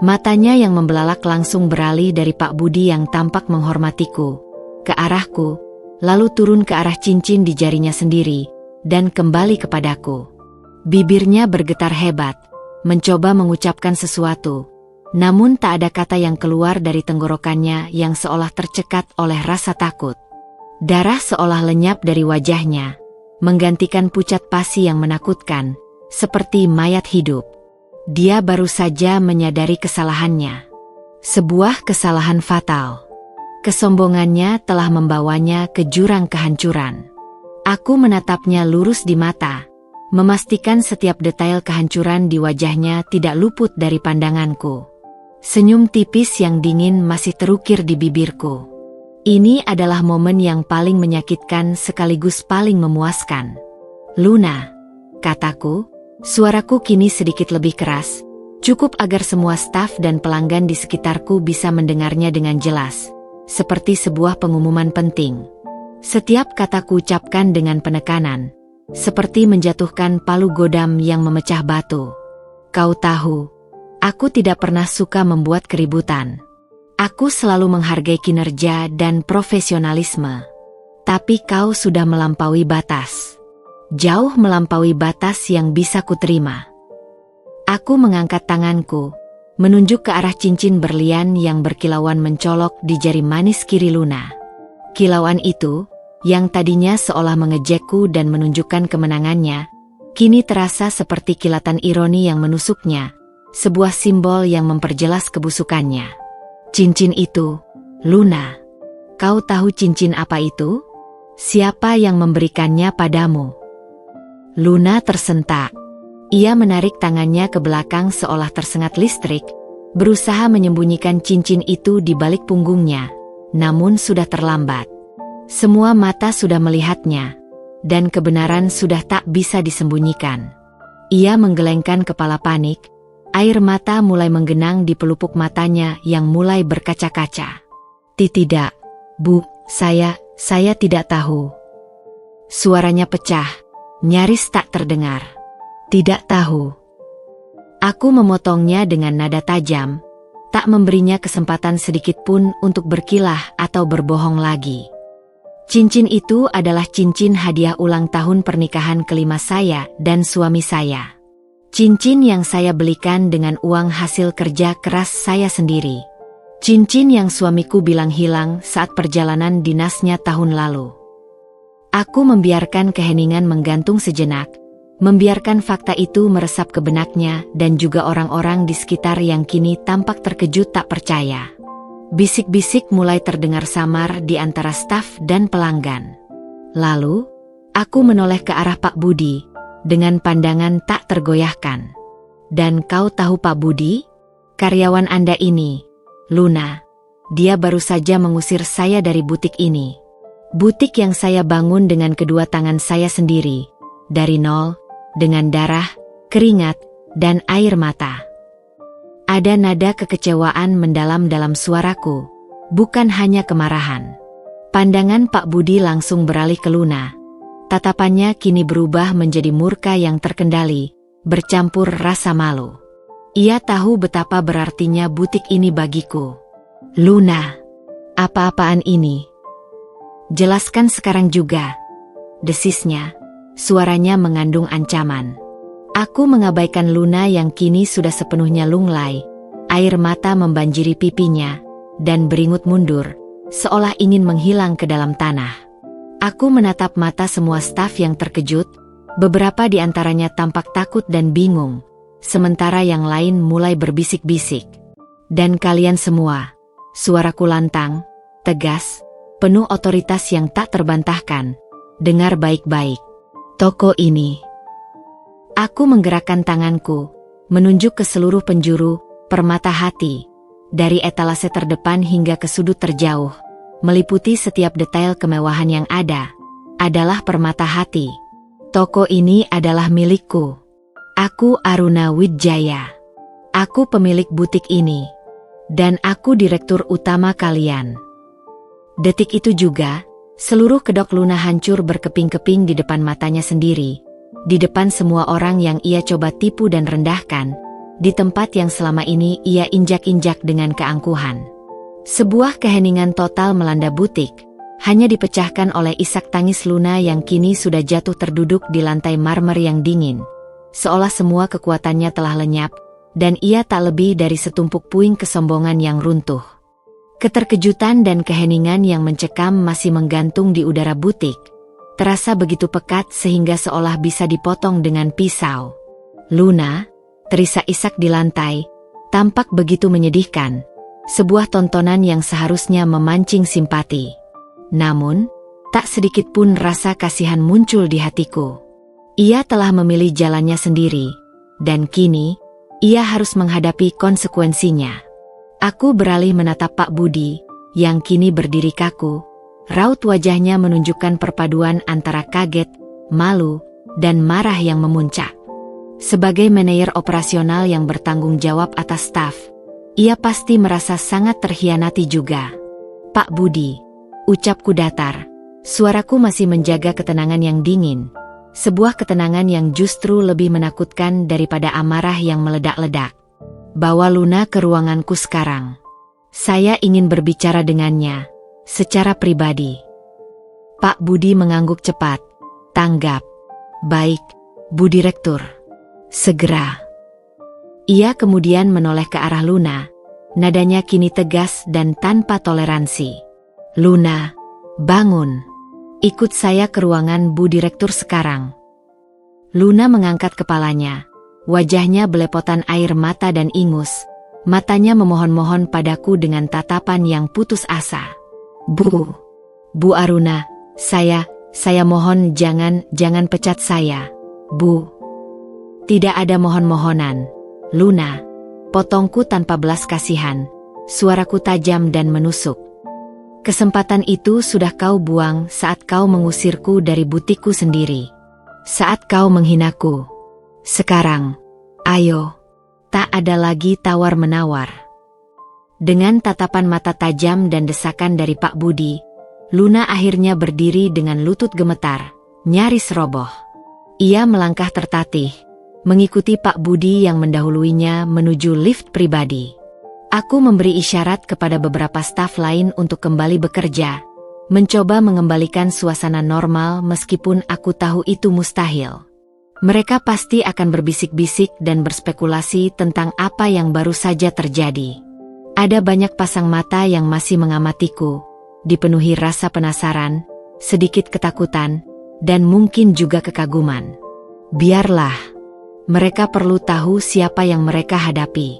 Matanya yang membelalak langsung beralih dari Pak Budi yang tampak menghormatiku, ke arahku, lalu turun ke arah cincin di jarinya sendiri, dan kembali kepadaku. Bibirnya bergetar hebat, mencoba mengucapkan sesuatu, namun tak ada kata yang keluar dari tenggorokannya yang seolah tercekat oleh rasa takut. Darah seolah lenyap dari wajahnya, menggantikan pucat pasi yang menakutkan, seperti mayat hidup. Dia baru saja menyadari kesalahannya. Sebuah kesalahan fatal. Kesombongannya telah membawanya ke jurang kehancuran. Aku menatapnya lurus di mata, memastikan setiap detail kehancuran di wajahnya tidak luput dari pandanganku. Senyum tipis yang dingin masih terukir di bibirku. Ini adalah momen yang paling menyakitkan sekaligus paling memuaskan. Luna, kataku, suaraku kini sedikit lebih keras, cukup agar semua staf dan pelanggan di sekitarku bisa mendengarnya dengan jelas. Seperti sebuah pengumuman penting. Setiap kataku ucapkan dengan penekanan, seperti menjatuhkan palu godam yang memecah batu. Kau tahu, aku tidak pernah suka membuat keributan. Aku selalu menghargai kinerja dan profesionalisme. Tapi kau sudah melampaui batas. Jauh melampaui batas yang bisa kuterima. Aku mengangkat tanganku, menunjuk ke arah cincin berlian yang berkilauan mencolok di jari manis kiri Luna. Kilauan itu, yang tadinya seolah mengejekku dan menunjukkan kemenangannya, kini terasa seperti kilatan ironi yang menusuknya, sebuah simbol yang memperjelas kebusukannya. Cincin itu, Luna. Kau tahu cincin apa itu? Siapa yang memberikannya padamu? Luna tersentak. Ia menarik tangannya ke belakang seolah tersengat listrik, berusaha menyembunyikan cincin itu di balik punggungnya, namun sudah terlambat. Semua mata sudah melihatnya, dan kebenaran sudah tak bisa disembunyikan. Ia menggelengkan kepala panik, air mata mulai menggenang di pelupuk matanya yang mulai berkaca-kaca. Tidak, Bu, saya tidak tahu. Suaranya pecah, nyaris tak terdengar. Tidak tahu. Aku memotongnya dengan nada tajam, tak memberinya kesempatan sedikit pun untuk berkilah atau berbohong lagi. Cincin itu adalah cincin hadiah ulang tahun pernikahan kelima saya dan suami saya. Cincin yang saya belikan dengan uang hasil kerja keras saya sendiri. Cincin yang suamiku bilang hilang saat perjalanan dinasnya tahun lalu. Aku membiarkan keheningan menggantung sejenak, membiarkan fakta itu meresap ke benaknya dan juga orang-orang di sekitar yang kini tampak terkejut tak percaya. Bisik-bisik mulai terdengar samar di antara staf dan pelanggan. Lalu, aku menoleh ke arah Pak Budi dengan pandangan tak tergoyahkan. Dan kau tahu Pak Budi? Karyawan Anda ini, Luna, dia baru saja mengusir saya dari butik ini. Butik yang saya bangun dengan kedua tangan saya sendiri, dari nol, dengan darah, keringat, dan air mata. Ada nada kekecewaan mendalam dalam suaraku, bukan hanya kemarahan. Pandangan Pak Budi langsung beralih ke Luna. Tatapannya kini berubah menjadi murka yang terkendali, bercampur rasa malu. Ia tahu betapa berartinya butik ini bagiku. Luna, apa-apaan ini? Jelaskan sekarang juga. Desisnya, suaranya mengandung ancaman. Aku mengabaikan Luna yang kini sudah sepenuhnya lunglai, air mata membanjiri pipinya, dan beringut mundur, seolah ingin menghilang ke dalam tanah. Aku menatap mata semua staf yang terkejut, beberapa di antaranya tampak takut dan bingung, sementara yang lain mulai berbisik-bisik. Dan kalian semua, suaraku lantang, tegas, penuh otoritas yang tak terbantahkan, dengar baik-baik. Toko ini. Aku menggerakkan tanganku, menunjuk ke seluruh penjuru, permata hati, dari etalase terdepan hingga ke sudut terjauh. Meliputi setiap detail kemewahan yang ada, adalah permata hati. Toko ini adalah milikku. Aku Aruna Wijaya. Aku pemilik butik ini. Dan aku direktur utama kalian. Detik itu juga, seluruh kedok Luna hancur berkeping-keping di depan matanya sendiri. Di depan semua orang yang ia coba tipu dan rendahkan. Di tempat yang selama ini ia injak-injak dengan keangkuhan. Sebuah keheningan total melanda butik, hanya dipecahkan oleh isak tangis Luna yang kini sudah jatuh terduduk di lantai marmer yang dingin. Seolah semua kekuatannya telah lenyap, dan ia tak lebih dari setumpuk puing kesombongan yang runtuh. Keterkejutan dan keheningan yang mencekam masih menggantung di udara butik, terasa begitu pekat sehingga seolah bisa dipotong dengan pisau. Luna, terisak-isak di lantai, tampak begitu menyedihkan. Sebuah tontonan yang seharusnya memancing simpati. Namun, tak sedikit pun rasa kasihan muncul di hatiku. Ia telah memilih jalannya sendiri, dan kini, ia harus menghadapi konsekuensinya. Aku beralih menatap Pak Budi, yang kini berdiri kaku. Raut wajahnya menunjukkan perpaduan antara kaget, malu, dan marah yang memuncak. Sebagai manajer operasional yang bertanggung jawab atas staf, ia pasti merasa sangat terhianati juga. Pak Budi, ucapku datar, suaraku masih menjaga ketenangan yang dingin. Sebuah ketenangan yang justru lebih menakutkan daripada amarah yang meledak-ledak. Bawa Luna ke ruanganku sekarang. Saya ingin berbicara dengannya, secara pribadi. Pak Budi mengangguk cepat. Tanggap. Baik, Bu Direktur. Segera. Ia kemudian menoleh ke arah Luna, nadanya kini tegas dan tanpa toleransi. Luna, bangun. Ikut saya ke ruangan Bu Direktur sekarang. Luna mengangkat kepalanya, wajahnya belepotan air mata dan ingus, matanya memohon-mohon padaku dengan tatapan yang putus asa. Bu Aruna, saya mohon jangan pecat saya, Bu. Tidak ada mohon-mohonan. Luna, potongku tanpa belas kasihan, suaraku tajam dan menusuk. Kesempatan itu sudah kau buang saat kau mengusirku dari butikku sendiri. Saat kau menghinaku. Sekarang, ayo, tak ada lagi tawar-menawar. Dengan tatapan mata tajam dan desakan dari Pak Budi, Luna akhirnya berdiri dengan lutut gemetar, nyaris roboh. Ia melangkah tertatih, mengikuti Pak Budi yang mendahuluinya menuju lift pribadi. Aku memberi isyarat kepada beberapa staf lain untuk kembali bekerja, mencoba mengembalikan suasana normal meskipun aku tahu itu mustahil. Mereka pasti akan berbisik-bisik dan berspekulasi tentang apa yang baru saja terjadi. Ada banyak pasang mata yang masih mengamatiku, dipenuhi rasa penasaran, sedikit ketakutan, dan mungkin juga kekaguman. Biarlah. Mereka perlu tahu siapa yang mereka hadapi.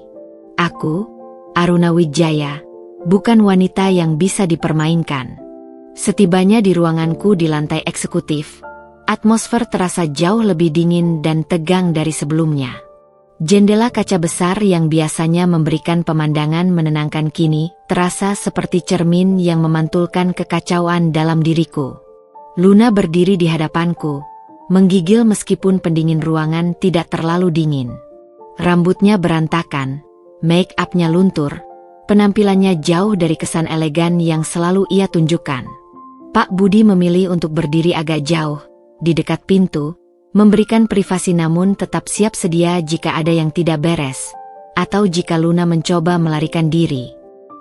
Aku, Aruna Wijaya, bukan wanita yang bisa dipermainkan. Setibanya di ruanganku di lantai eksekutif, atmosfer terasa jauh lebih dingin dan tegang dari sebelumnya. Jendela kaca besar yang biasanya memberikan pemandangan menenangkan kini terasa seperti cermin yang memantulkan kekacauan dalam diriku. Luna berdiri di hadapanku, menggigil meskipun pendingin ruangan tidak terlalu dingin. Rambutnya berantakan, make up-nya luntur, penampilannya jauh dari kesan elegan yang selalu ia tunjukkan. Pak Budi memilih untuk berdiri agak jauh, di dekat pintu, memberikan privasi namun tetap siap sedia jika ada yang tidak beres, atau jika Luna mencoba melarikan diri.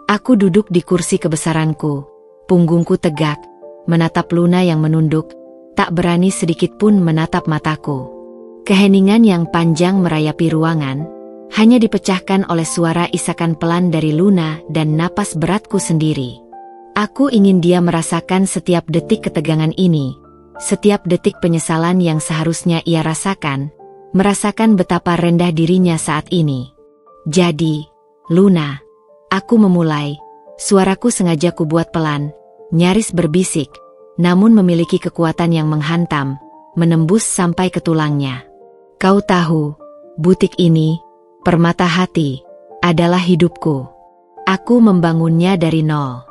Aku duduk di kursi kebesaranku, punggungku tegak, menatap Luna yang menunduk, tak berani sedikit pun menatap mataku. Keheningan yang panjang merayapi ruangan, hanya dipecahkan oleh suara isakan pelan dari Luna dan napas beratku sendiri. Aku ingin dia merasakan setiap detik ketegangan ini, setiap detik penyesalan yang seharusnya ia rasakan, merasakan betapa rendah dirinya saat ini. Jadi, Luna, aku memulai, suaraku sengaja kubuat pelan, nyaris berbisik, namun memiliki kekuatan yang menghantam, menembus sampai ke tulangnya. Kau tahu, butik ini, Permata Hati, adalah hidupku. Aku membangunnya dari nol.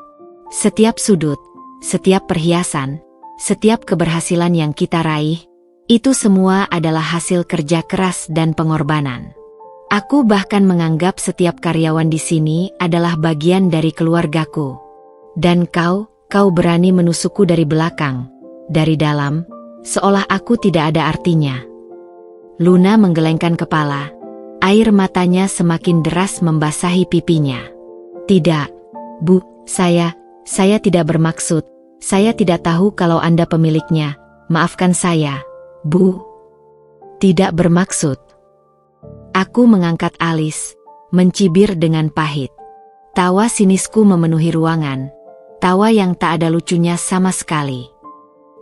Setiap sudut, setiap perhiasan, setiap keberhasilan yang kita raih, itu semua adalah hasil kerja keras dan pengorbanan. Aku bahkan menganggap setiap karyawan di sini adalah bagian dari keluargaku. Dan kau berani menusukku dari belakang, dari dalam, seolah aku tidak ada artinya. Luna menggelengkan kepala, air matanya semakin deras membasahi pipinya. Tidak, Bu, saya tidak bermaksud, saya tidak tahu kalau Anda pemiliknya, maafkan saya, Bu. Tidak bermaksud. Aku mengangkat alis, mencibir dengan pahit. Tawa sinisku memenuhi ruangan. Tawa yang tak ada lucunya sama sekali.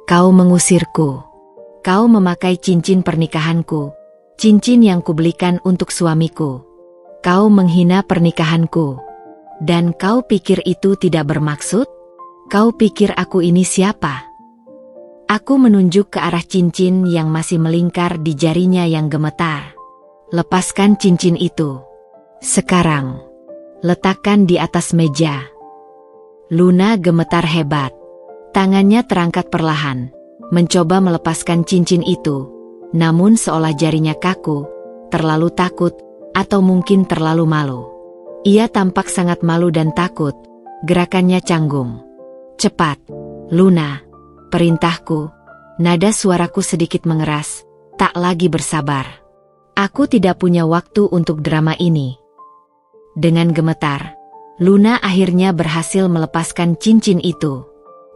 Kau mengusirku. Kau memakai cincin pernikahanku, cincin yang kubelikan untuk suamiku. Kau menghina pernikahanku. Dan kau pikir itu tidak bermaksud? Kau pikir aku ini siapa? Aku menunjuk ke arah cincin yang masih melingkar di jarinya yang gemetar. Lepaskan cincin itu. Sekarang. Letakkan di atas meja. Luna gemetar hebat. Tangannya terangkat perlahan, mencoba melepaskan cincin itu, namun seolah jarinya kaku, terlalu takut, atau mungkin terlalu malu. Ia tampak sangat malu dan takut, gerakannya canggung. Cepat, Luna, perintahku. Nada suaraku sedikit mengeras, tak lagi bersabar. Aku tidak punya waktu untuk drama ini. Dengan gemetar, Luna akhirnya berhasil melepaskan cincin itu.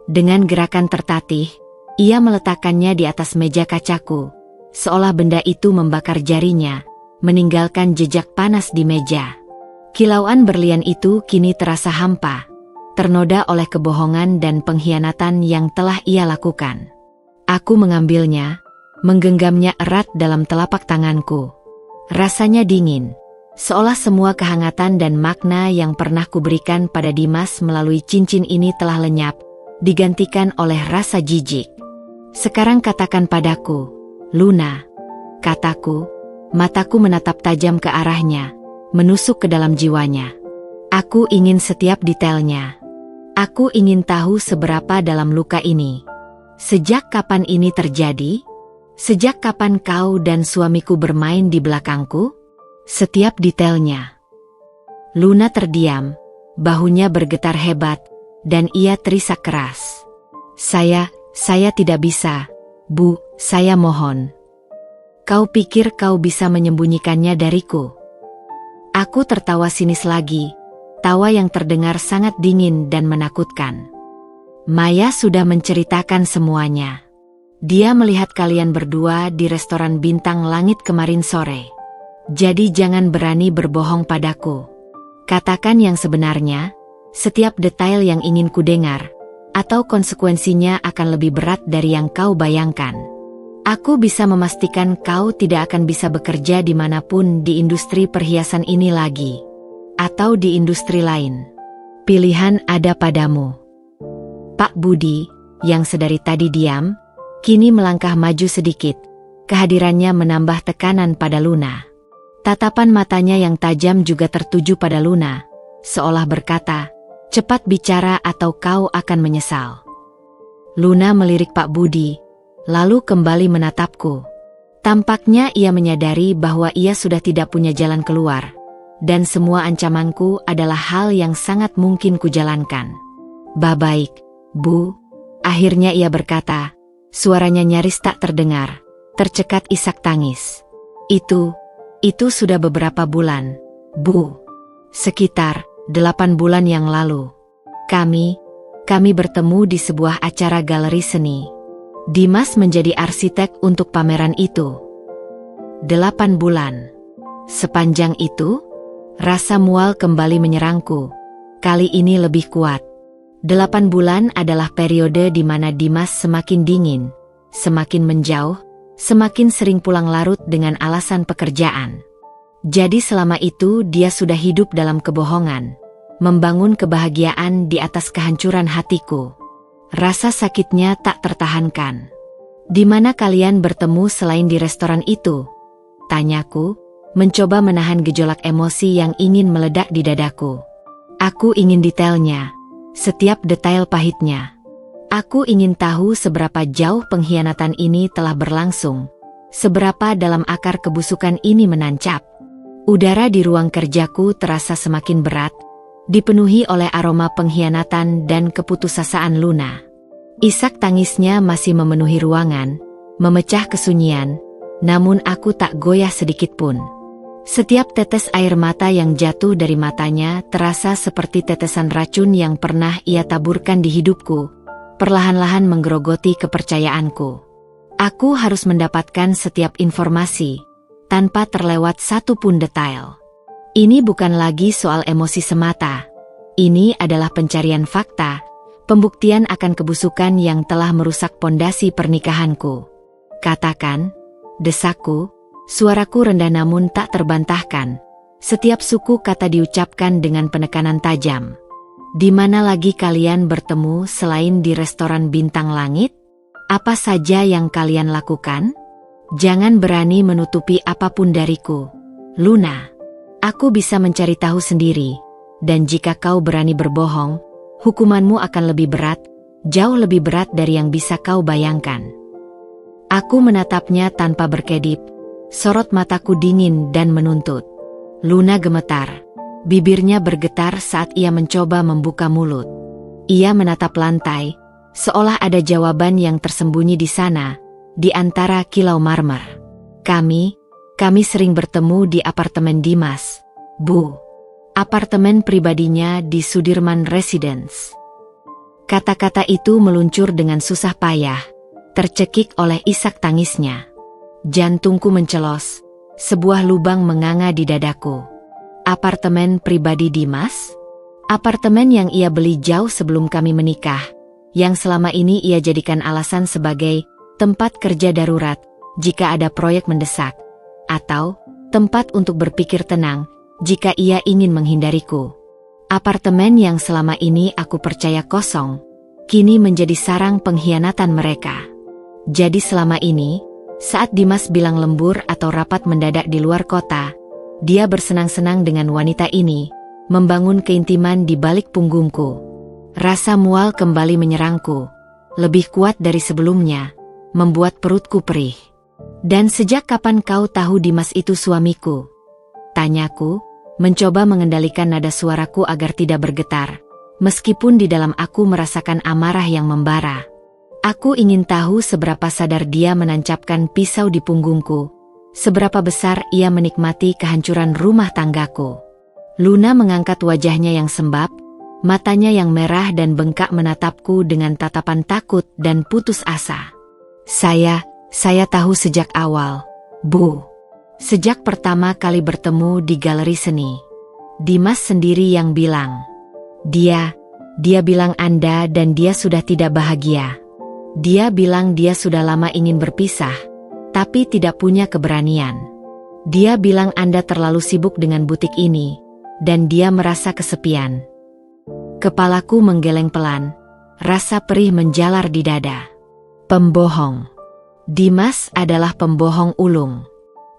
Dengan gerakan tertatih, ia meletakkannya di atas meja kacaku, seolah benda itu membakar jarinya, meninggalkan jejak panas di meja. Kilauan berlian itu kini terasa hampa, ternoda oleh kebohongan dan pengkhianatan yang telah ia lakukan. Aku mengambilnya, menggenggamnya erat dalam telapak tanganku. Rasanya dingin. Seolah semua kehangatan dan makna yang pernah kuberikan pada Dimas melalui cincin ini telah lenyap, digantikan oleh rasa jijik. Sekarang katakan padaku, Luna, kataku. Mataku menatap tajam ke arahnya, menusuk ke dalam jiwanya. Aku ingin setiap detailnya. Aku ingin tahu seberapa dalam luka ini. Sejak kapan ini terjadi? Sejak kapan kau dan suamiku bermain di belakangku? Setiap detailnya. Luna terdiam, bahunya bergetar hebat, dan ia terisak keras. Saya tidak bisa, Bu, saya mohon. Kau pikir kau bisa menyembunyikannya dariku? Aku tertawa sinis lagi, tawa yang terdengar sangat dingin dan menakutkan. Maya sudah menceritakan semuanya. Dia melihat kalian berdua di restoran bintang langit kemarin sore. Jadi jangan berani berbohong padaku. Katakan yang sebenarnya, setiap detail yang ingin kudengar, atau konsekuensinya akan lebih berat dari yang kau bayangkan. Aku bisa memastikan kau tidak akan bisa bekerja dimanapun di industri perhiasan ini lagi. Atau di industri lain. Pilihan ada padamu. Pak Budi, yang sedari tadi diam, kini melangkah maju sedikit. Kehadirannya menambah tekanan pada Luna. Tatapan matanya yang tajam juga tertuju pada Luna, seolah berkata, cepat bicara atau kau akan menyesal. Luna melirik Pak Budi, lalu kembali menatapku. Tampaknya ia menyadari bahwa ia sudah tidak punya jalan keluar, dan semua ancamanku adalah hal yang sangat mungkin kujalankan. Baik, Bu. Akhirnya ia berkata, suaranya nyaris tak terdengar, tercekat isak tangis. Itu sudah beberapa bulan, Bu. Sekitar 8 bulan yang lalu. Kami bertemu di sebuah acara galeri seni. Dimas menjadi arsitek untuk pameran itu. 8 bulan. Sepanjang itu, rasa mual kembali menyerangku. Kali ini lebih kuat. 8 bulan adalah periode di mana Dimas semakin dingin, semakin menjauh, semakin sering pulang larut dengan alasan pekerjaan. Jadi selama itu dia sudah hidup dalam kebohongan, membangun kebahagiaan di atas kehancuran hatiku. Rasa sakitnya tak tertahankan. Di mana kalian bertemu selain di restoran itu? Tanyaku, mencoba menahan gejolak emosi yang ingin meledak di dadaku. Aku ingin detailnya, setiap detail pahitnya. Aku ingin tahu seberapa jauh pengkhianatan ini telah berlangsung, seberapa dalam akar kebusukan ini menancap. Udara di ruang kerjaku terasa semakin berat, dipenuhi oleh aroma pengkhianatan dan keputusasaan Luna. Isak tangisnya masih memenuhi ruangan, memecah kesunyian, namun aku tak goyah sedikitpun. Setiap tetes air mata yang jatuh dari matanya terasa seperti tetesan racun yang pernah ia taburkan di hidupku, perlahan-lahan menggerogoti kepercayaanku. Aku harus mendapatkan setiap informasi, tanpa terlewat satu pun detail. Ini bukan lagi soal emosi semata. Ini adalah pencarian fakta, pembuktian akan kebusukan yang telah merusak pondasi pernikahanku. Katakan, desakku, suaraku rendah namun tak terbantahkan. Setiap suku kata diucapkan dengan penekanan tajam. Di mana lagi kalian bertemu selain di restoran bintang langit? Apa saja yang kalian lakukan? Jangan berani menutupi apapun dariku, Luna. Aku bisa mencari tahu sendiri, dan jika kau berani berbohong, hukumanmu akan lebih berat, jauh lebih berat dari yang bisa kau bayangkan. Aku menatapnya tanpa berkedip, sorot mataku dingin dan menuntut. Luna gemetar, bibirnya bergetar saat ia mencoba membuka mulut. Ia menatap lantai, seolah ada jawaban yang tersembunyi di sana, di antara kilau marmer. Kami sering bertemu di apartemen Dimas, Bu. Apartemen pribadinya di Sudirman Residence. Kata-kata itu meluncur dengan susah payah, tercekik oleh isak tangisnya. Jantungku mencelos, sebuah lubang menganga di dadaku. Apartemen pribadi Dimas? Apartemen yang ia beli jauh sebelum kami menikah, yang selama ini ia jadikan alasan sebagai tempat kerja darurat jika ada proyek mendesak, atau tempat untuk berpikir tenang jika ia ingin menghindariku. Apartemen yang selama ini aku percaya kosong, kini menjadi sarang pengkhianatan mereka. Jadi selama ini, saat Dimas bilang lembur atau rapat mendadak di luar kota, dia bersenang-senang dengan wanita ini, membangun keintiman di balik punggungku. Rasa mual kembali menyerangku, lebih kuat dari sebelumnya, membuat perutku perih. Dan sejak kapan kau tahu Dimas itu suamiku? Tanyaku, mencoba mengendalikan nada suaraku agar tidak bergetar, meskipun di dalam aku merasakan amarah yang membara. Aku ingin tahu seberapa sadar dia menancapkan pisau di punggungku, Seberapa besar ia menikmati kehancuran rumah tanggaku. Luna mengangkat wajahnya yang sembab, matanya yang merah dan bengkak menatapku dengan tatapan takut dan putus asa. Saya tahu sejak awal, Bu. Sejak pertama kali bertemu di galeri seni. Dimas sendiri yang bilang. Dia bilang Anda dan dia sudah tidak bahagia. Dia bilang dia sudah lama ingin berpisah, tapi tidak punya keberanian. Dia bilang Anda terlalu sibuk dengan butik ini, dan dia merasa kesepian. Kepalaku menggeleng pelan, rasa perih menjalar di dada. Pembohong. Dimas adalah pembohong ulung.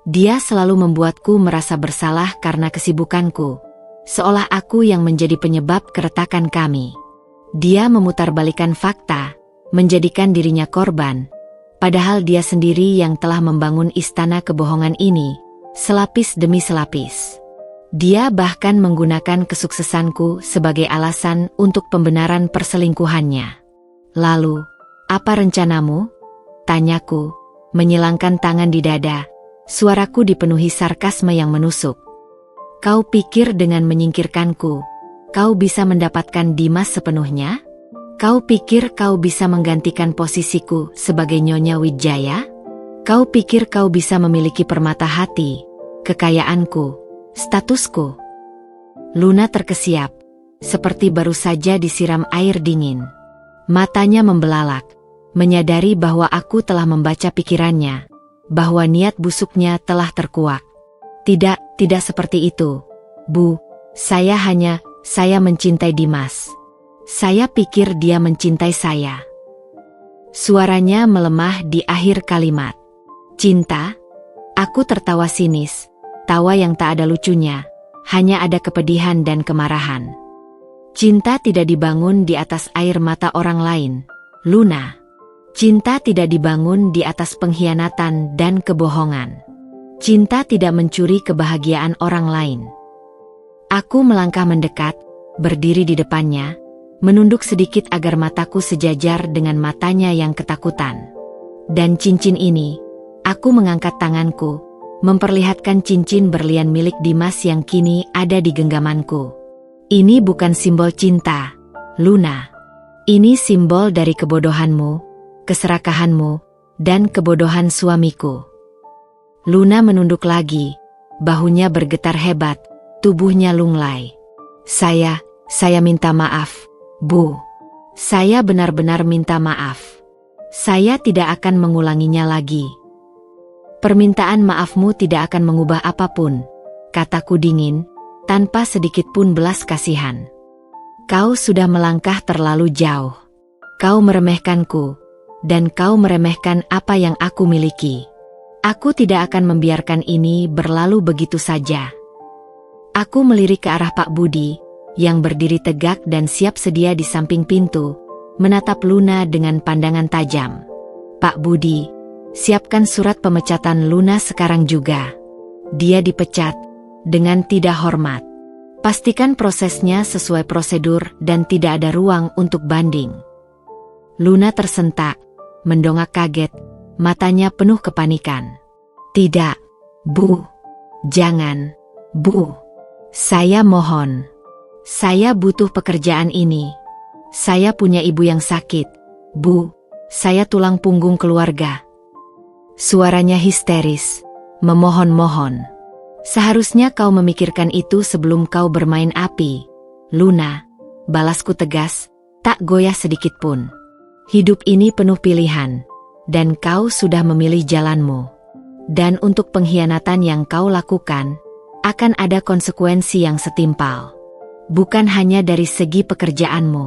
Dia selalu membuatku merasa bersalah karena kesibukanku, seolah aku yang menjadi penyebab keretakan kami. Dia memutarbalikkan fakta, menjadikan dirinya korban, padahal dia sendiri yang telah membangun istana kebohongan ini, selapis demi selapis. Dia bahkan menggunakan kesuksesanku sebagai alasan untuk pembenaran perselingkuhannya. Lalu, apa rencanamu? Tanyaku, menyilangkan tangan di dada. Suaraku dipenuhi sarkasme yang menusuk. Kau pikir dengan menyingkirkanku, kau bisa mendapatkan Dimas sepenuhnya? Kau pikir kau bisa menggantikan posisiku sebagai Nyonya Wijaya? Kau pikir kau bisa memiliki permata hati, kekayaanku, statusku? Luna terkesiap, seperti baru saja disiram air dingin. Matanya membelalak, menyadari bahwa aku telah membaca pikirannya, bahwa niat busuknya telah terkuak. Tidak seperti itu, Bu. Saya mencintai Dimas. Saya pikir dia mencintai saya. Suaranya melemah di akhir kalimat. Cinta? Aku tertawa sinis, tawa yang tak ada lucunya, hanya ada kepedihan dan kemarahan. Cinta tidak dibangun di atas air mata orang lain, Luna. Cinta tidak dibangun di atas pengkhianatan dan kebohongan. Cinta tidak mencuri kebahagiaan orang lain. Aku melangkah mendekat, berdiri di depannya, menunduk sedikit agar mataku sejajar dengan matanya yang ketakutan. Dan cincin ini, aku mengangkat tanganku, memperlihatkan cincin berlian milik Dimas yang kini ada di genggamanku. Ini bukan simbol cinta, Luna. Ini simbol dari kebodohanmu, keserakahanmu, dan kebodohan suamiku. Luna menunduk lagi, bahunya bergetar hebat, tubuhnya lunglai. Saya minta maaf, Bu. Saya benar-benar minta maaf. Saya tidak akan mengulanginya lagi. Permintaan maafmu tidak akan mengubah apapun, kataku dingin, tanpa sedikit pun belas kasihan. Kau sudah melangkah terlalu jauh. Kau meremehkanku, dan kau meremehkan apa yang aku miliki. Aku tidak akan membiarkan ini berlalu begitu saja. Aku melirik ke arah Pak Budi, yang berdiri tegak dan siap sedia di samping pintu, menatap Luna dengan pandangan tajam. Pak Budi, siapkan surat pemecatan Luna sekarang juga. Dia dipecat, dengan tidak hormat. Pastikan prosesnya sesuai prosedur dan tidak ada ruang untuk banding. Luna tersentak, mendongak kaget, matanya penuh kepanikan. Tidak, Bu. Jangan, Bu. Saya mohon. Saya butuh pekerjaan ini. Saya punya ibu yang sakit, Bu. Saya tulang punggung keluarga. Suaranya histeris, memohon-mohon. Seharusnya kau memikirkan itu sebelum kau bermain api, Luna. Balasku tegas, tak goyah sedikit pun. Hidup ini penuh pilihan, dan kau sudah memilih jalanmu. Dan untuk pengkhianatan yang kau lakukan, akan ada konsekuensi yang setimpal. Bukan hanya dari segi pekerjaanmu.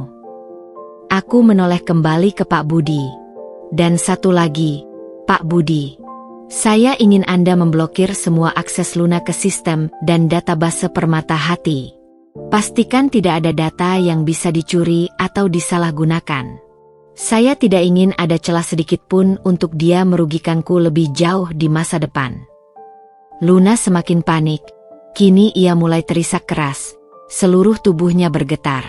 Aku menoleh kembali ke Pak Budi. Dan satu lagi, Pak Budi. Saya ingin Anda memblokir semua akses Luna ke sistem dan database Permata Hati. Pastikan tidak ada data yang bisa dicuri atau disalahgunakan. Saya tidak ingin ada celah sedikit pun untuk dia merugikanku lebih jauh di masa depan. Luna semakin panik. Kini ia mulai terisak keras. Seluruh tubuhnya bergetar.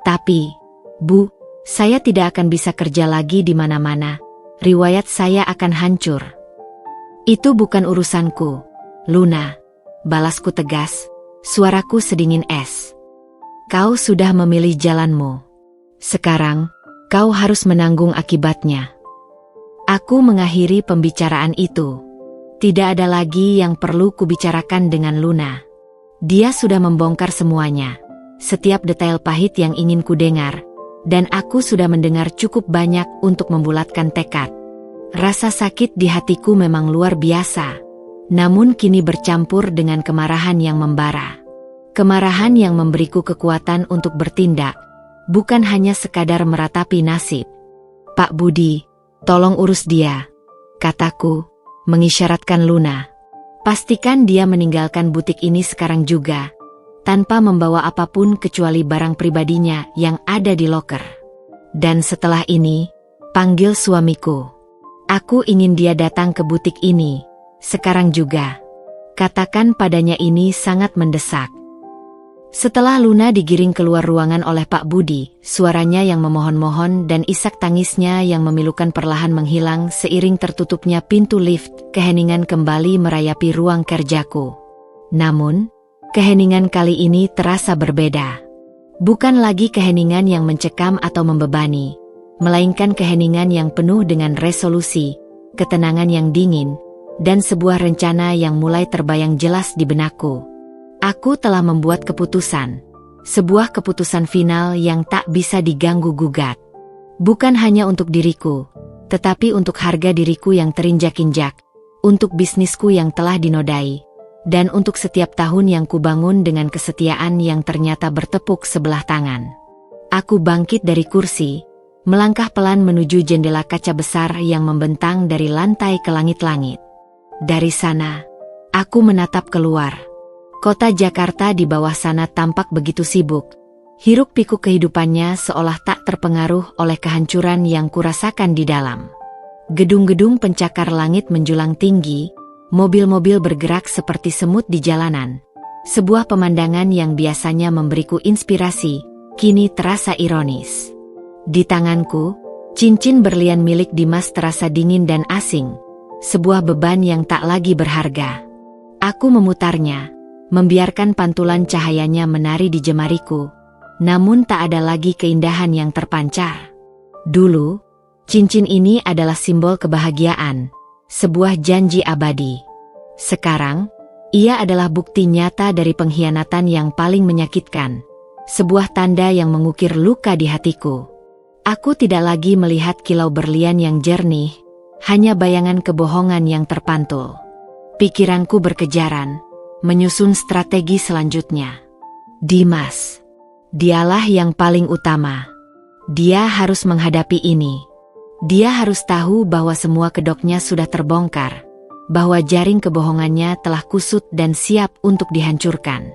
Tapi, Bu, saya tidak akan bisa kerja lagi di mana-mana. Riwayat saya akan hancur. Itu bukan urusanku, Luna. Balasku tegas, suaraku sedingin es. Kau sudah memilih jalanmu. Sekarang, kau harus menanggung akibatnya. Aku mengakhiri pembicaraan itu. Tidak ada lagi yang perlu kubicarakan dengan Luna. Dia sudah membongkar semuanya. Setiap detail pahit yang ingin kudengar. Dan aku sudah mendengar cukup banyak untuk membulatkan tekad. Rasa sakit di hatiku memang luar biasa. Namun kini bercampur dengan kemarahan yang membara. Kemarahan yang memberiku kekuatan untuk bertindak. Bukan hanya sekadar meratapi nasib. Pak Budi, tolong urus dia, kataku, mengisyaratkan Luna. Pastikan dia meninggalkan butik ini sekarang juga, tanpa membawa apapun kecuali barang pribadinya yang ada di loker. Dan setelah ini, panggil suamiku. Aku ingin dia datang ke butik ini, sekarang juga. Katakan padanya ini sangat mendesak. Setelah Luna digiring keluar ruangan oleh Pak Budi, suaranya yang memohon-mohon dan isak tangisnya yang memilukan perlahan menghilang seiring tertutupnya pintu lift, keheningan kembali merayapi ruang kerjaku. Namun, keheningan kali ini terasa berbeda. Bukan lagi keheningan yang mencekam atau membebani, melainkan keheningan yang penuh dengan resolusi, ketenangan yang dingin, dan sebuah rencana yang mulai terbayang jelas di benakku. Aku telah membuat keputusan, sebuah keputusan final yang tak bisa diganggu-gugat. Bukan hanya untuk diriku, tetapi untuk harga diriku yang terinjak-injak, untuk bisnisku yang telah dinodai, dan untuk setiap tahun yang kubangun dengan kesetiaan yang ternyata bertepuk sebelah tangan. Aku bangkit dari kursi, melangkah pelan menuju jendela kaca besar yang membentang dari lantai ke langit-langit. Dari sana, aku menatap keluar. Kota Jakarta di bawah sana tampak begitu sibuk. Hiruk-pikuk kehidupannya seolah tak terpengaruh oleh kehancuran yang kurasakan di dalam. Gedung-gedung pencakar langit menjulang tinggi, mobil-mobil bergerak seperti semut di jalanan. Sebuah pemandangan yang biasanya memberiku inspirasi, kini terasa ironis. Di tanganku, cincin berlian milik Dimas terasa dingin dan asing, sebuah beban yang tak lagi berharga. Aku memutarnya, membiarkan pantulan cahayanya menari di jemariku, namun tak ada lagi keindahan yang terpancar. Dulu, cincin ini adalah simbol kebahagiaan, sebuah janji abadi. Sekarang, ia adalah bukti nyata dari pengkhianatan yang paling menyakitkan, sebuah tanda yang mengukir luka di hatiku. Aku tidak lagi melihat kilau berlian yang jernih, hanya bayangan kebohongan yang terpantul. Pikiranku berkejaran, menyusun strategi selanjutnya. Dimas, dialah yang paling utama. Dia harus menghadapi ini. Dia harus tahu bahwa semua kedoknya sudah terbongkar, bahwa jaring kebohongannya telah kusut dan siap untuk dihancurkan.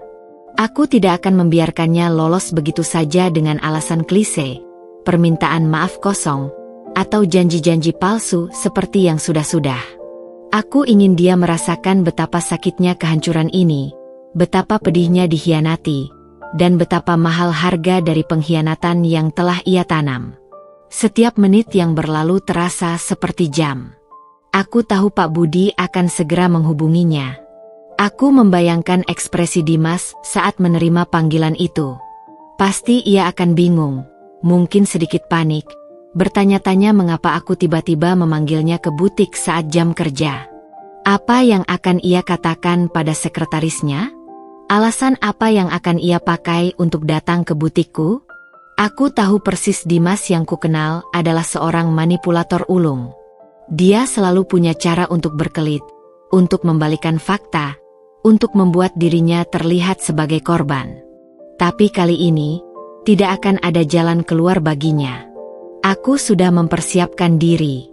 Aku tidak akan membiarkannya lolos begitu saja dengan alasan klise, permintaan maaf kosong, atau janji-janji palsu seperti yang sudah-sudah. Aku ingin dia merasakan betapa sakitnya kehancuran ini, betapa pedihnya dikhianati, dan betapa mahal harga dari pengkhianatan yang telah ia tanam. Setiap menit yang berlalu terasa seperti jam. Aku tahu Pak Budi akan segera menghubunginya. Aku membayangkan ekspresi Dimas saat menerima panggilan itu. Pasti ia akan bingung, mungkin sedikit panik, bertanya-tanya mengapa aku tiba-tiba memanggilnya ke butik saat jam kerja. Apa yang akan ia katakan pada sekretarisnya? Alasan apa yang akan ia pakai untuk datang ke butikku? Aku tahu persis Dimas yang kukenal adalah seorang manipulator ulung. Dia selalu punya cara untuk berkelit, untuk membalikan fakta, untuk membuat dirinya terlihat sebagai korban. Tapi kali ini, tidak akan ada jalan keluar baginya. Aku sudah mempersiapkan diri.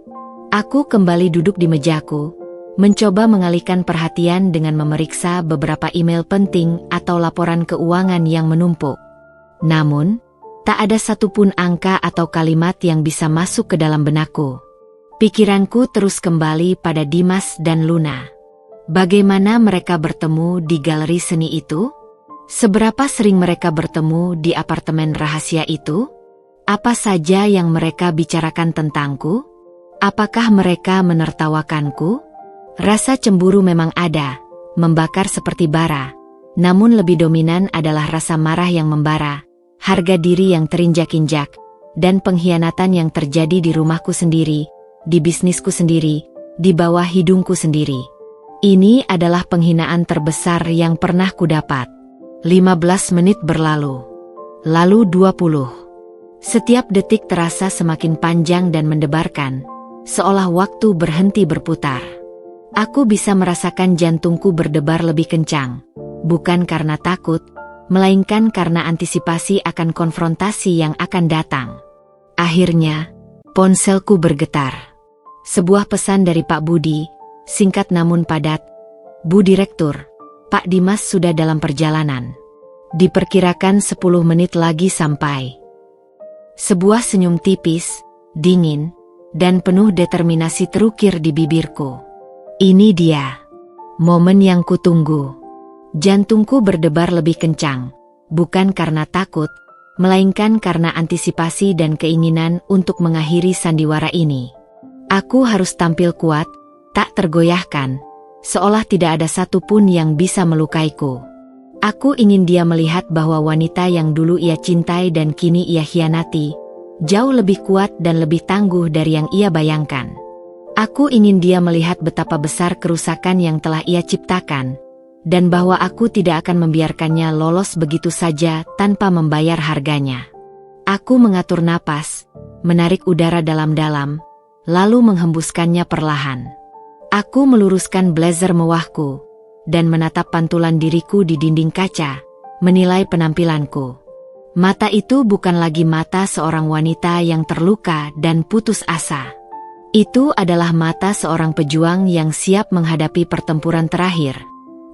Aku kembali duduk di mejaku, mencoba mengalihkan perhatian dengan memeriksa beberapa email penting atau laporan keuangan yang menumpuk. Namun, tak ada satupun angka atau kalimat yang bisa masuk ke dalam benakku. Pikiranku terus kembali pada Dimas dan Luna. Bagaimana mereka bertemu di galeri seni itu? Seberapa sering mereka bertemu di apartemen rahasia itu? Apa saja yang mereka bicarakan tentangku? Apakah mereka menertawakanku? Rasa cemburu memang ada, membakar seperti bara. Namun lebih dominan adalah rasa marah yang membara, harga diri yang terinjak-injak, dan pengkhianatan yang terjadi di rumahku sendiri, di bisnisku sendiri, di bawah hidungku sendiri. Ini adalah penghinaan terbesar yang pernah kudapat. 15 menit berlalu. Lalu 20. Setiap detik terasa semakin panjang dan mendebarkan, seolah waktu berhenti berputar. Aku bisa merasakan jantungku berdebar lebih kencang. Bukan karena takut, melainkan karena antisipasi akan konfrontasi yang akan datang. Akhirnya, ponselku bergetar. Sebuah pesan dari Pak Budi, singkat namun padat. Bu Direktur, Pak Dimas sudah dalam perjalanan. Diperkirakan 10 menit lagi sampai. Sebuah senyum tipis, dingin, dan penuh determinasi terukir di bibirku. Ini dia, momen yang kutunggu. Jantungku berdebar lebih kencang, bukan karena takut, melainkan karena antisipasi dan keinginan untuk mengakhiri sandiwara ini. Aku harus tampil kuat, tak tergoyahkan, seolah tidak ada satupun yang bisa melukaiku. Aku ingin dia melihat bahwa wanita yang dulu ia cintai dan kini ia khianati, jauh lebih kuat dan lebih tangguh dari yang ia bayangkan. Aku ingin dia melihat betapa besar kerusakan yang telah ia ciptakan, dan bahwa aku tidak akan membiarkannya lolos begitu saja tanpa membayar harganya. Aku mengatur napas, menarik udara dalam-dalam, lalu menghembuskannya perlahan. Aku meluruskan blazer mewahku, dan menatap pantulan diriku di dinding kaca, menilai penampilanku. Mata itu bukan lagi mata seorang wanita yang terluka dan putus asa. Itu adalah mata seorang pejuang yang siap menghadapi pertempuran terakhir.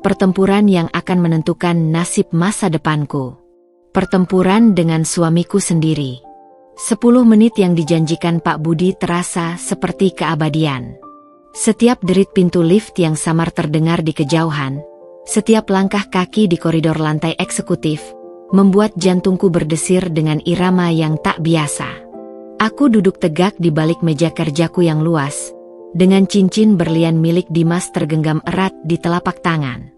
Pertempuran yang akan menentukan nasib masa depanku. Pertempuran dengan suamiku sendiri. 10 menit yang dijanjikan Pak Budi terasa seperti keabadian. Setiap derit pintu lift yang samar terdengar di kejauhan, setiap langkah kaki di koridor lantai eksekutif, membuat jantungku berdesir dengan irama yang tak biasa. Aku duduk tegak di balik meja kerjaku yang luas, dengan cincin berlian milik Dimas tergenggam erat di telapak tangan.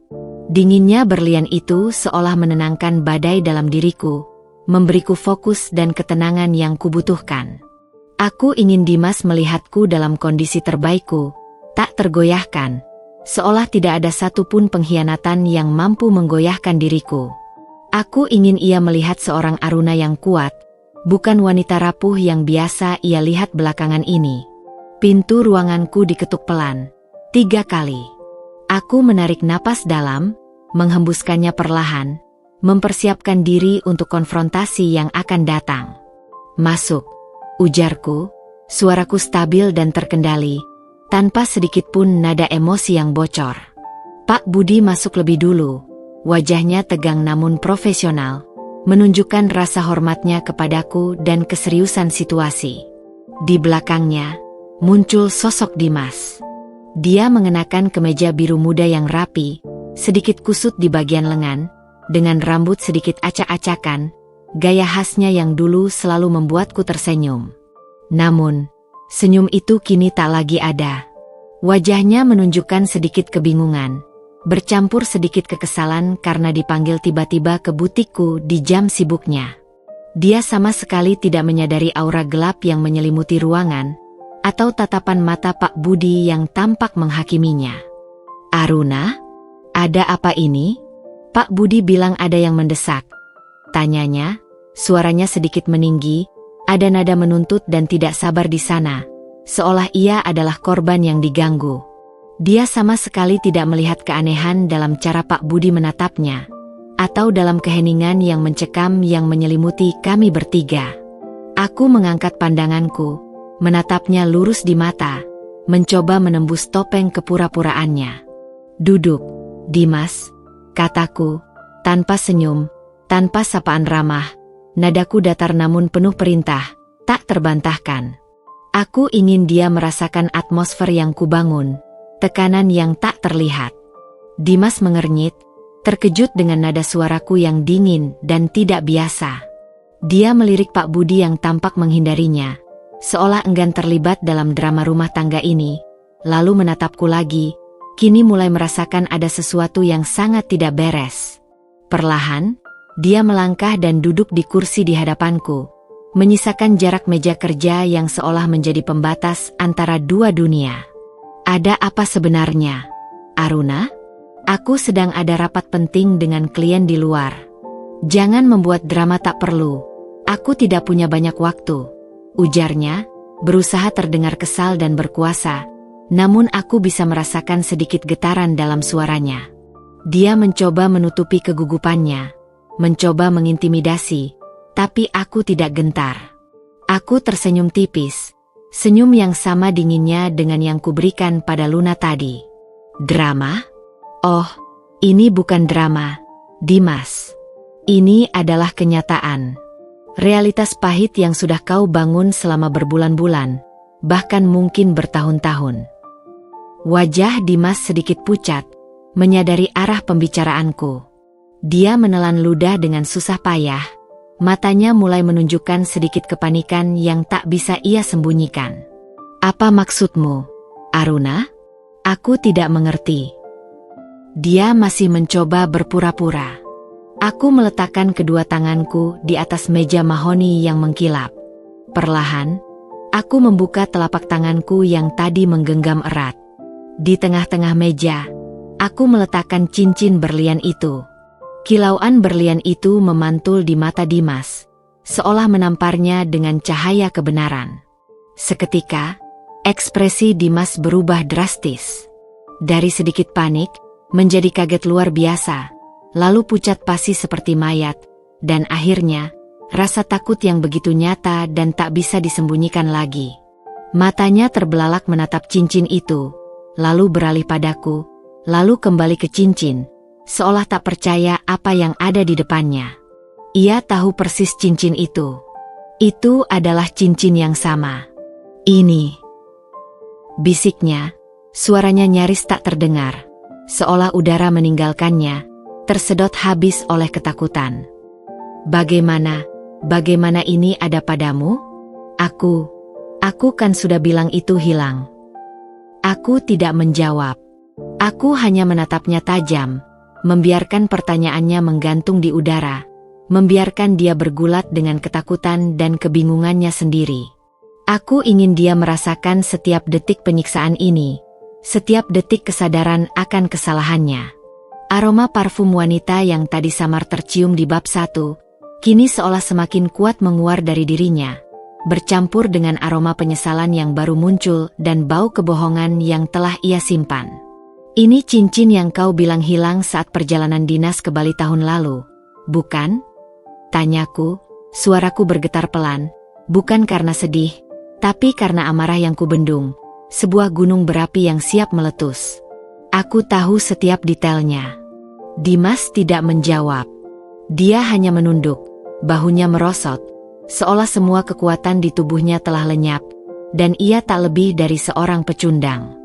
Dinginnya berlian itu seolah menenangkan badai dalam diriku, memberiku fokus dan ketenangan yang kubutuhkan. Aku ingin Dimas melihatku dalam kondisi terbaikku, tak tergoyahkan, seolah tidak ada satupun pengkhianatan yang mampu menggoyahkan diriku. Aku ingin ia melihat seorang Aruna yang kuat, bukan wanita rapuh yang biasa ia lihat belakangan ini. Pintu ruanganku diketuk pelan, 3 kali. Aku menarik napas dalam, menghembuskannya perlahan, mempersiapkan diri untuk konfrontasi yang akan datang. Masuk, ujarku, suaraku stabil dan terkendali, tanpa sedikit pun nada emosi yang bocor. Pak Budi masuk lebih dulu, wajahnya tegang namun profesional, menunjukkan rasa hormatnya kepadaku dan keseriusan situasi. Di belakangnya, muncul sosok Dimas. Dia mengenakan kemeja biru muda yang rapi, sedikit kusut di bagian lengan, dengan rambut sedikit acak-acakan, gaya khasnya yang dulu selalu membuatku tersenyum. Namun, senyum itu kini tak lagi ada. Wajahnya menunjukkan sedikit kebingungan, bercampur sedikit kekesalan karena dipanggil tiba-tiba ke butikku di jam sibuknya. Dia sama sekali tidak menyadari aura gelap yang menyelimuti ruangan, atau tatapan mata Pak Budi yang tampak menghakiminya. "Aruna? Ada apa ini?" Pak Budi bilang ada yang mendesak. Tanyanya, suaranya sedikit meninggi, ada nada menuntut dan tidak sabar di sana, seolah ia adalah korban yang diganggu. Dia sama sekali tidak melihat keanehan dalam cara Pak Budi menatapnya, atau dalam keheningan yang mencekam yang menyelimuti kami bertiga. Aku mengangkat pandanganku, menatapnya lurus di mata, mencoba menembus topeng kepura-puraannya. "Duduk, Dimas," kataku, tanpa senyum, tanpa sapaan ramah, nadaku datar namun penuh perintah, tak terbantahkan. Aku ingin dia merasakan atmosfer yang kubangun, tekanan yang tak terlihat. Dimas mengernyit, terkejut dengan nada suaraku yang dingin dan tidak biasa. Dia melirik Pak Budi yang tampak menghindarinya, seolah enggan terlibat dalam drama rumah tangga ini, lalu menatapku lagi, kini mulai merasakan ada sesuatu yang sangat tidak beres. Perlahan, dia melangkah dan duduk di kursi di hadapanku, menyisakan jarak meja kerja yang seolah menjadi pembatas antara dua dunia. Ada apa sebenarnya, Aruna? Aku sedang ada rapat penting dengan klien di luar. Jangan membuat drama tak perlu. Aku tidak punya banyak waktu, ujarnya, berusaha terdengar kesal dan berkuasa, namun aku bisa merasakan sedikit getaran dalam suaranya. Dia mencoba menutupi kegugupannya, mencoba mengintimidasi, tapi aku tidak gentar. Aku tersenyum tipis, senyum yang sama dinginnya dengan yang kuberikan pada Luna tadi. Drama? Oh, ini bukan drama, Dimas. Ini adalah kenyataan. Realitas pahit yang sudah kau bangun selama berbulan-bulan, bahkan mungkin bertahun-tahun. Wajah Dimas sedikit pucat, menyadari arah pembicaraanku. Dia menelan ludah dengan susah payah, matanya mulai menunjukkan sedikit kepanikan yang tak bisa ia sembunyikan. Apa maksudmu, Aruna? Aku tidak mengerti. Dia masih mencoba berpura-pura. Aku meletakkan kedua tanganku di atas meja mahoni yang mengkilap. Perlahan, aku membuka telapak tanganku yang tadi menggenggam erat. Di tengah-tengah meja, aku meletakkan cincin berlian itu. Kilauan berlian itu memantul di mata Dimas, seolah menamparnya dengan cahaya kebenaran. Seketika, ekspresi Dimas berubah drastis. Dari sedikit panik, menjadi kaget luar biasa, lalu pucat pasi seperti mayat, dan akhirnya, rasa takut yang begitu nyata dan tak bisa disembunyikan lagi. Matanya terbelalak menatap cincin itu, lalu beralih padaku, lalu kembali ke cincin, seolah tak percaya apa yang ada di depannya. Ia tahu persis cincin itu. Itu adalah cincin yang sama. Ini, bisiknya, suaranya nyaris tak terdengar, seolah udara meninggalkannya, tersedot habis oleh ketakutan. Bagaimana ini ada padamu? Aku kan sudah bilang itu hilang. Aku tidak menjawab. Aku hanya menatapnya tajam, membiarkan pertanyaannya menggantung di udara, membiarkan dia bergulat dengan ketakutan dan kebingungannya sendiri. Aku ingin dia merasakan setiap detik penyiksaan ini, setiap detik kesadaran akan kesalahannya. Aroma parfum wanita yang tadi samar tercium di bab 1, kini seolah semakin kuat menguar dari dirinya, bercampur dengan aroma penyesalan yang baru muncul dan bau kebohongan yang telah ia simpan. Ini cincin yang kau bilang hilang saat perjalanan dinas ke Bali tahun lalu, bukan? Tanyaku, suaraku bergetar pelan, bukan karena sedih, tapi karena amarah yang kubendung, sebuah gunung berapi yang siap meletus. Aku tahu setiap detailnya. Dimas tidak menjawab. Dia hanya menunduk, bahunya merosot, seolah semua kekuatan di tubuhnya telah lenyap, dan ia tak lebih dari seorang pecundang.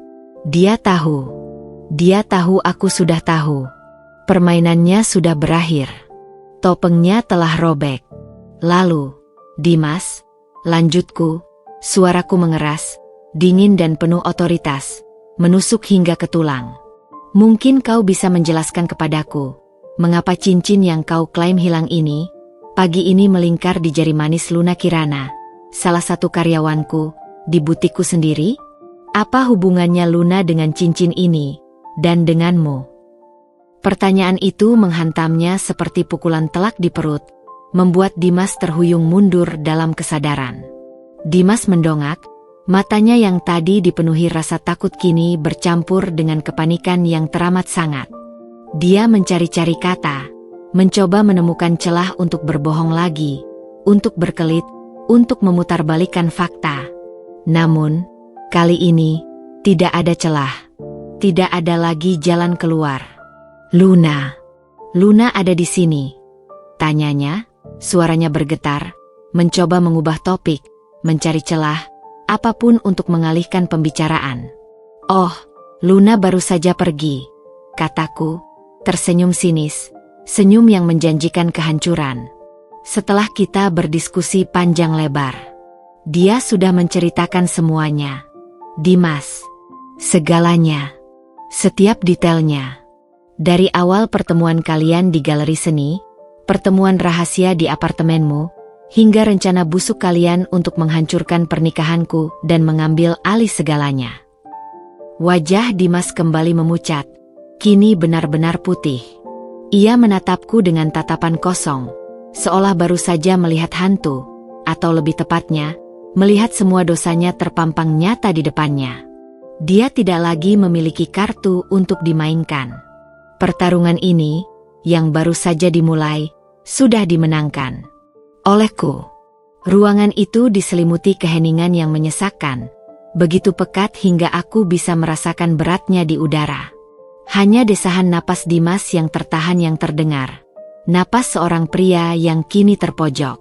Dia tahu aku sudah tahu. Permainannya sudah berakhir. Topengnya telah robek. Lalu, Dimas, lanjutku, suaraku mengeras, dingin dan penuh otoritas, menusuk hingga ke tulang. Mungkin kau bisa menjelaskan kepadaku, mengapa cincin yang kau klaim hilang ini, pagi ini melingkar di jari manis Luna Kirana, salah satu karyawanku, di butikku sendiri? Apa hubungannya Luna dengan cincin ini, dan denganmu? Pertanyaan itu menghantamnya seperti pukulan telak di perut, membuat Dimas terhuyung mundur dalam kesadaran. Dimas mendongak, matanya yang tadi dipenuhi rasa takut kini bercampur dengan kepanikan yang teramat sangat. Dia mencari-cari kata, mencoba menemukan celah untuk berbohong lagi, untuk berkelit, untuk memutarbalikkan fakta. Namun, kali ini, tidak ada celah. Tidak ada lagi jalan keluar. Luna ada di sini. Tanyanya, suaranya bergetar, mencoba mengubah topik, mencari celah, apapun untuk mengalihkan pembicaraan. Oh, Luna baru saja pergi, kataku, tersenyum sinis, senyum yang menjanjikan kehancuran. Setelah kita berdiskusi panjang lebar, dia sudah menceritakan semuanya. Dimas, segalanya. Setiap detailnya. Dari awal pertemuan kalian di galeri seni, pertemuan rahasia di apartemenmu, hingga rencana busuk kalian untuk menghancurkan pernikahanku dan mengambil alih segalanya. Wajah Dimas kembali memucat, kini benar-benar putih. Ia menatapku dengan tatapan kosong, seolah baru saja melihat hantu, atau lebih tepatnya, melihat semua dosanya terpampang nyata di depannya. Dia tidak lagi memiliki kartu untuk dimainkan. Pertarungan ini, yang baru saja dimulai, sudah dimenangkan olehku. Ruangan itu diselimuti keheningan yang menyesakkan, begitu pekat hingga aku bisa merasakan beratnya di udara. Hanya desahan napas Dimas yang terdengar. Napas seorang pria yang kini terpojok.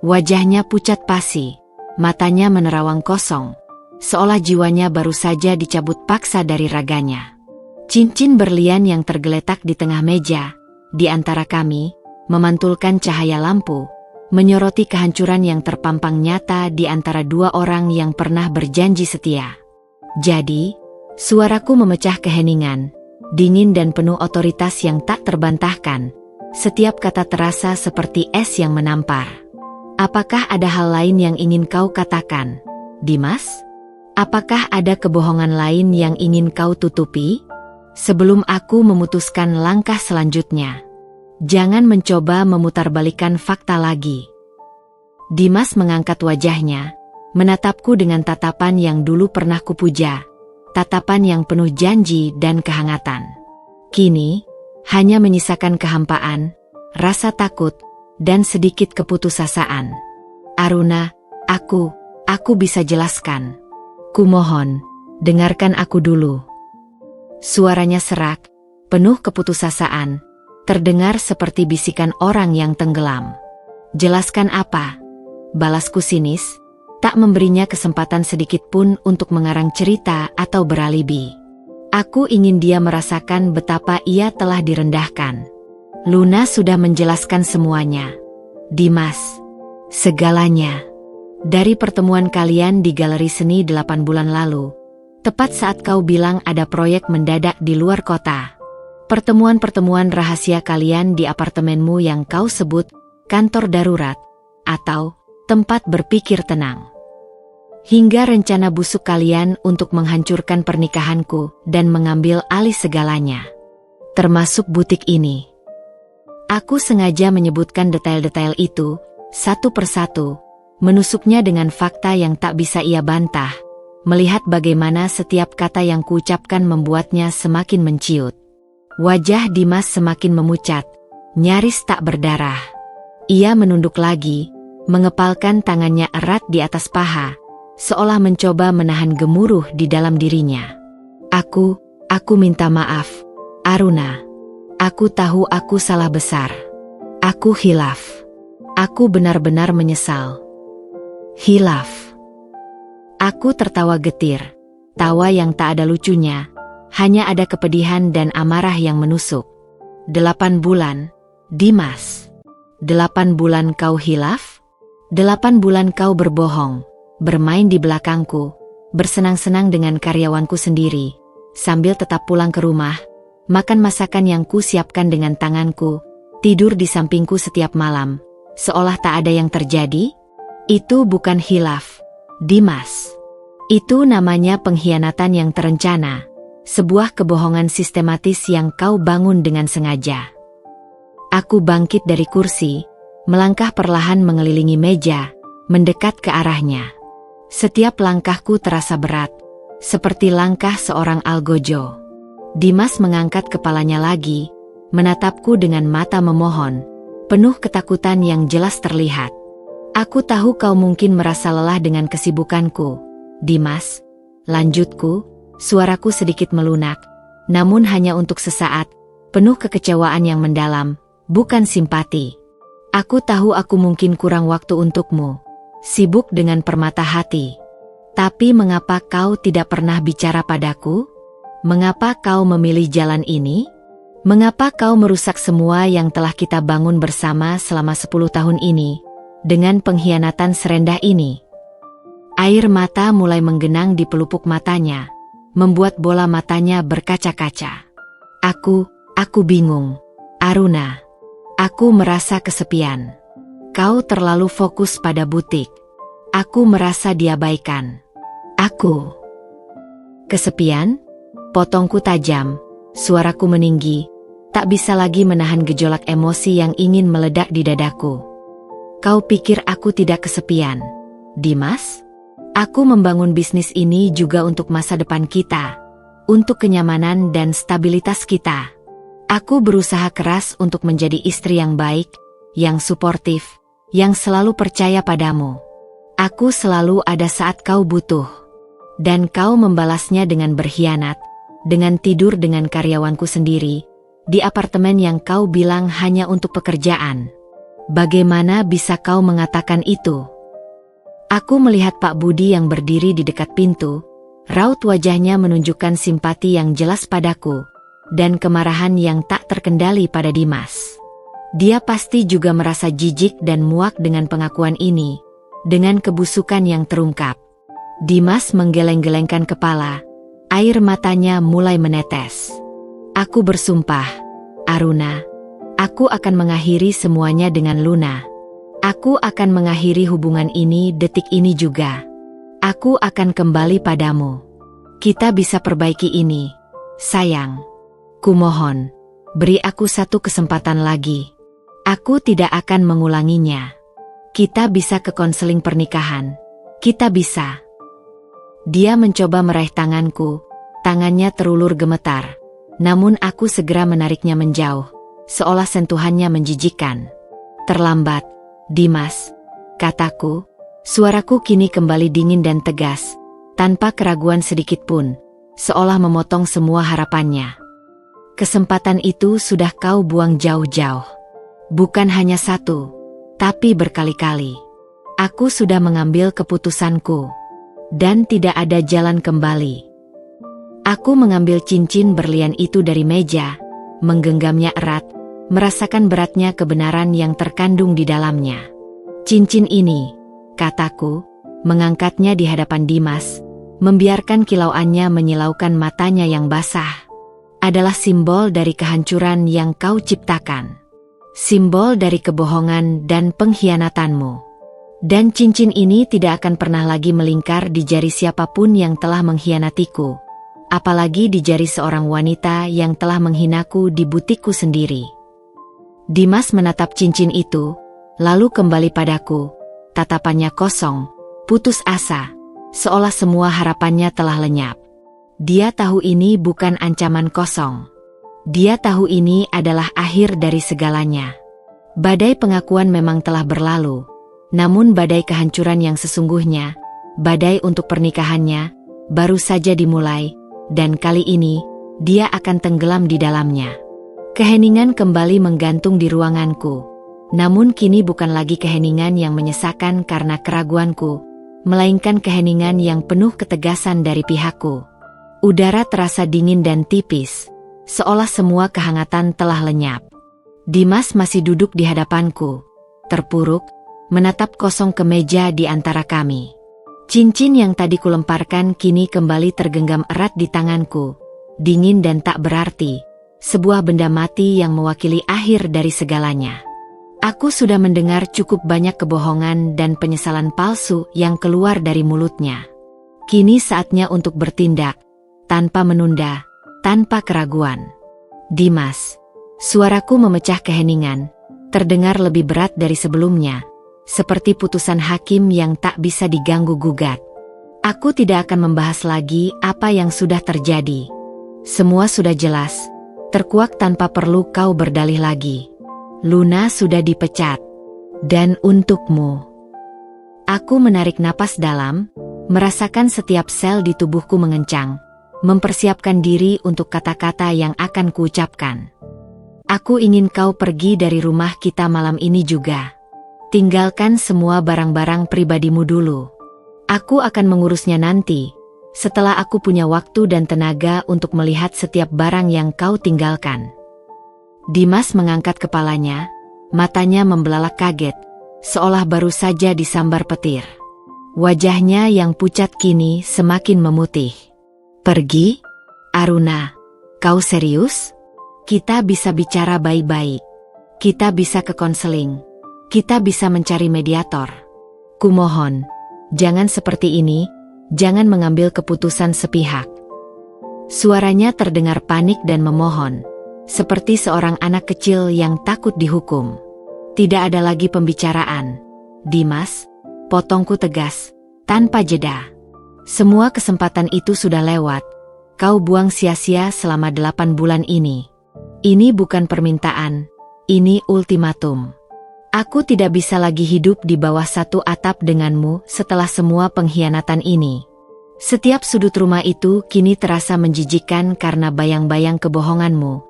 Wajahnya pucat pasi, matanya menerawang kosong, seolah jiwanya baru saja dicabut paksa dari raganya. Cincin berlian yang tergeletak di tengah meja, di antara kami, memantulkan cahaya lampu, menyoroti kehancuran yang terpampang nyata di antara dua orang yang pernah berjanji setia. Jadi, suaraku memecah keheningan, dingin dan penuh otoritas yang tak terbantahkan. Setiap kata terasa seperti es yang menampar. Apakah ada hal lain yang ingin kau katakan, Dimas? Apakah ada kebohongan lain yang ingin kau tutupi? Sebelum aku memutuskan langkah selanjutnya, jangan mencoba memutarbalikkan fakta lagi. Dimas mengangkat wajahnya, menatapku dengan tatapan yang dulu pernah kupuja, tatapan yang penuh janji dan kehangatan. Kini, hanya menyisakan kehampaan, rasa takut, dan sedikit keputusasaan. Aruna, aku bisa jelaskan. Kumohon, dengarkan aku dulu. Suaranya serak, penuh keputusasaan, terdengar seperti bisikan orang yang tenggelam. Jelaskan apa? Balasku sinis, tak memberinya kesempatan sedikit pun untuk mengarang cerita atau beralibi. Aku ingin dia merasakan betapa ia telah direndahkan. Luna sudah menjelaskan semuanya. Dimas, segalanya. Dari pertemuan kalian di galeri seni 8 bulan lalu, tepat saat kau bilang ada proyek mendadak di luar kota. Pertemuan-pertemuan rahasia kalian di apartemenmu yang kau sebut kantor darurat, atau tempat berpikir tenang. Hingga rencana busuk kalian untuk menghancurkan pernikahanku dan mengambil alih segalanya. Termasuk butik ini. Aku sengaja menyebutkan detail-detail itu, satu persatu, menusuknya dengan fakta yang tak bisa ia bantah, melihat bagaimana setiap kata yang kuucapkan membuatnya semakin menciut. Wajah Dimas semakin memucat, nyaris tak berdarah. Ia menunduk lagi, mengepalkan tangannya erat di atas paha, seolah mencoba menahan gemuruh di dalam dirinya. Aku minta maaf, Aruna. Aku tahu aku salah besar. Aku khilaf. Aku benar-benar menyesal. Khilaf. Aku tertawa getir. Tawa yang tak ada lucunya. Hanya ada kepedihan dan amarah yang menusuk. 8 bulan, Dimas. 8 bulan kau khilaf? 8 bulan kau berbohong, bermain di belakangku, bersenang-senang dengan karyawanku sendiri, sambil tetap pulang ke rumah, makan masakan yang ku siapkan dengan tanganku, tidur di sampingku setiap malam, seolah tak ada yang terjadi? Itu bukan khilaf, Dimas. Itu namanya pengkhianatan yang terencana, sebuah kebohongan sistematis yang kau bangun dengan sengaja. Aku bangkit dari kursi, melangkah perlahan mengelilingi meja, mendekat ke arahnya. Setiap langkahku terasa berat, seperti langkah seorang algojo. Dimas mengangkat kepalanya lagi, menatapku dengan mata memohon, penuh ketakutan yang jelas terlihat. Aku tahu kau mungkin merasa lelah dengan kesibukanku, Dimas. Lanjutku, suaraku sedikit melunak, namun hanya untuk sesaat, penuh kekecewaan yang mendalam, bukan simpati. Aku tahu aku mungkin kurang waktu untukmu, sibuk dengan permata hati. Tapi mengapa kau tidak pernah bicara padaku? Mengapa kau memilih jalan ini? Mengapa kau merusak semua yang telah kita bangun bersama selama 10 tahun ini, dengan pengkhianatan serendah ini? Air mata mulai menggenang di pelupuk matanya, membuat bola matanya berkaca-kaca. Aku bingung. Aruna. Aku merasa kesepian. Kau terlalu fokus pada butik. Aku merasa diabaikan. Aku. Kesepian? Potongku tajam, suaraku meninggi. Tak bisa lagi menahan gejolak emosi yang ingin meledak di dadaku. Kau pikir aku tidak kesepian, Dimas? Aku membangun bisnis ini juga untuk masa depan kita, untuk kenyamanan dan stabilitas kita. Aku berusaha keras untuk menjadi istri yang baik, yang suportif, yang selalu percaya padamu. Aku selalu ada saat kau butuh. Dan kau membalasnya dengan berkhianat, dengan tidur dengan karyawanku sendiri, di apartemen yang kau bilang hanya untuk pekerjaan. Bagaimana bisa kau mengatakan itu? Aku melihat Pak Budi yang berdiri di dekat pintu, raut wajahnya menunjukkan simpati yang jelas padaku, dan kemarahan yang tak terkendali pada Dimas. Dia pasti juga merasa jijik dan muak dengan pengakuan ini, dengan kebusukan yang terungkap. Dimas menggeleng-gelengkan kepala, air matanya mulai menetes. Aku bersumpah, Aruna, aku akan mengakhiri semuanya dengan Luna. Aku akan mengakhiri hubungan ini detik ini juga. Aku akan kembali padamu. Kita bisa perbaiki ini, sayang. Kumohon, beri aku satu kesempatan lagi. Aku tidak akan mengulanginya. Kita bisa ke konseling pernikahan. Kita bisa. Dia mencoba meraih tanganku, tangannya terulur gemetar. Namun aku segera menariknya menjauh, seolah sentuhannya menjijikkan. Terlambat, Dimas, kataku. Suaraku kini kembali dingin dan tegas, tanpa keraguan sedikit pun, seolah memotong semua harapannya. Kesempatan itu sudah kau buang jauh-jauh. Bukan hanya satu, tapi berkali-kali. Aku sudah mengambil keputusanku, dan tidak ada jalan kembali. Aku mengambil cincin berlian itu dari meja, menggenggamnya erat, merasakan beratnya kebenaran yang terkandung di dalamnya. Cincin ini, kataku, mengangkatnya di hadapan Dimas, membiarkan kilauannya menyilaukan matanya yang basah, adalah simbol dari kehancuran yang kau ciptakan. Simbol dari kebohongan dan pengkhianatanmu. Dan cincin ini tidak akan pernah lagi melingkar di jari siapapun yang telah mengkhianatiku. Apalagi di jari seorang wanita yang telah menghinaku di butikku sendiri. Dimas menatap cincin itu, lalu kembali padaku, tatapannya kosong, putus asa, seolah semua harapannya telah lenyap. Dia tahu ini bukan ancaman kosong. Dia tahu ini adalah akhir dari segalanya. Badai pengakuan memang telah berlalu, namun badai kehancuran yang sesungguhnya, badai untuk pernikahannya, baru saja dimulai. Dan kali ini, dia akan tenggelam di dalamnya. Keheningan kembali menggantung di ruanganku. Namun kini bukan lagi keheningan yang menyesakan karena keraguanku, melainkan keheningan yang penuh ketegasan dari pihakku. Udara terasa dingin dan tipis, seolah semua kehangatan telah lenyap. Dimas masih duduk di hadapanku, terpuruk, menatap kosong kemeja di antara kami. Cincin yang tadi kulemparkan kini kembali tergenggam erat di tanganku, dingin dan tak berarti, sebuah benda mati yang mewakili akhir dari segalanya. Aku sudah mendengar cukup banyak kebohongan dan penyesalan palsu yang keluar dari mulutnya. Kini saatnya untuk bertindak, tanpa menunda, tanpa keraguan. Dimas, suaraku memecah keheningan, terdengar lebih berat dari sebelumnya. Seperti putusan hakim yang tak bisa diganggu-gugat. Aku tidak akan membahas lagi apa yang sudah terjadi. Semua sudah jelas, terkuak tanpa perlu kau berdalih lagi. Luna sudah dipecat. Dan untukmu. Aku menarik napas dalam, merasakan setiap sel di tubuhku mengencang, mempersiapkan diri untuk kata-kata yang akan kuucapkan. Aku ingin kau pergi dari rumah kita malam ini juga. Tinggalkan semua barang-barang pribadimu dulu. Aku akan mengurusnya nanti, setelah aku punya waktu dan tenaga untuk melihat setiap barang yang kau tinggalkan. Dimas mengangkat kepalanya, matanya membelalak kaget, seolah baru saja disambar petir. Wajahnya yang pucat kini semakin memutih. Pergi? Aruna, kau serius? Kita bisa bicara baik-baik. Kita bisa ke konseling. Kita bisa mencari mediator. Kumohon, jangan seperti ini, jangan mengambil keputusan sepihak. Suaranya terdengar panik dan memohon, seperti seorang anak kecil yang takut dihukum. Tidak ada lagi pembicaraan. Dimas, potongku tegas, tanpa jeda. Semua kesempatan itu sudah lewat. Kau buang sia-sia selama 8 bulan ini. Ini bukan permintaan, ini ultimatum. Aku tidak bisa lagi hidup di bawah satu atap denganmu setelah semua pengkhianatan ini. Setiap sudut rumah itu kini terasa menjijikkan karena bayang-bayang kebohonganmu,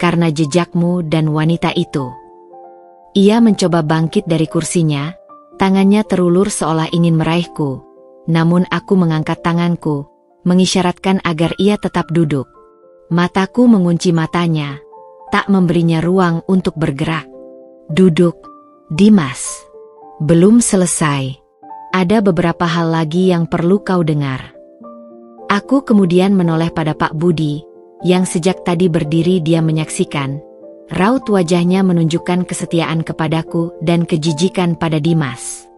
karena jejakmu dan wanita itu. Ia mencoba bangkit dari kursinya, tangannya terulur seolah ingin meraihku, namun aku mengangkat tanganku, mengisyaratkan agar ia tetap duduk. Mataku mengunci matanya, tak memberinya ruang untuk bergerak. Duduk, Dimas. Belum selesai. Ada beberapa hal lagi yang perlu kau dengar. Aku kemudian menoleh pada Pak Budi, yang sejak tadi berdiri diam menyaksikan. Raut wajahnya menunjukkan kesetiaan kepadaku dan kejijikan pada Dimas.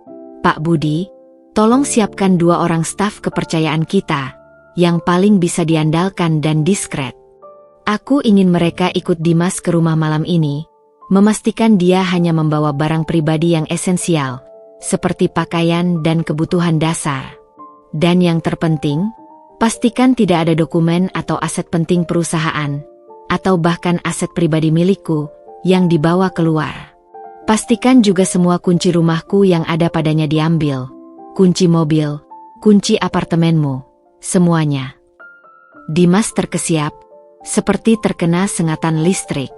Pak Budi, tolong siapkan 2 orang staf kepercayaan kita, yang paling bisa diandalkan dan diskret. Aku ingin mereka ikut Dimas ke rumah malam ini, memastikan dia hanya membawa barang pribadi yang esensial, seperti pakaian dan kebutuhan dasar. Dan yang terpenting, pastikan tidak ada dokumen atau aset penting perusahaan, atau bahkan aset pribadi milikku, yang dibawa keluar. Pastikan juga semua kunci rumahku yang ada padanya diambil, kunci mobil, kunci apartemenmu, semuanya. Dimas terkesiap, seperti terkena sengatan listrik.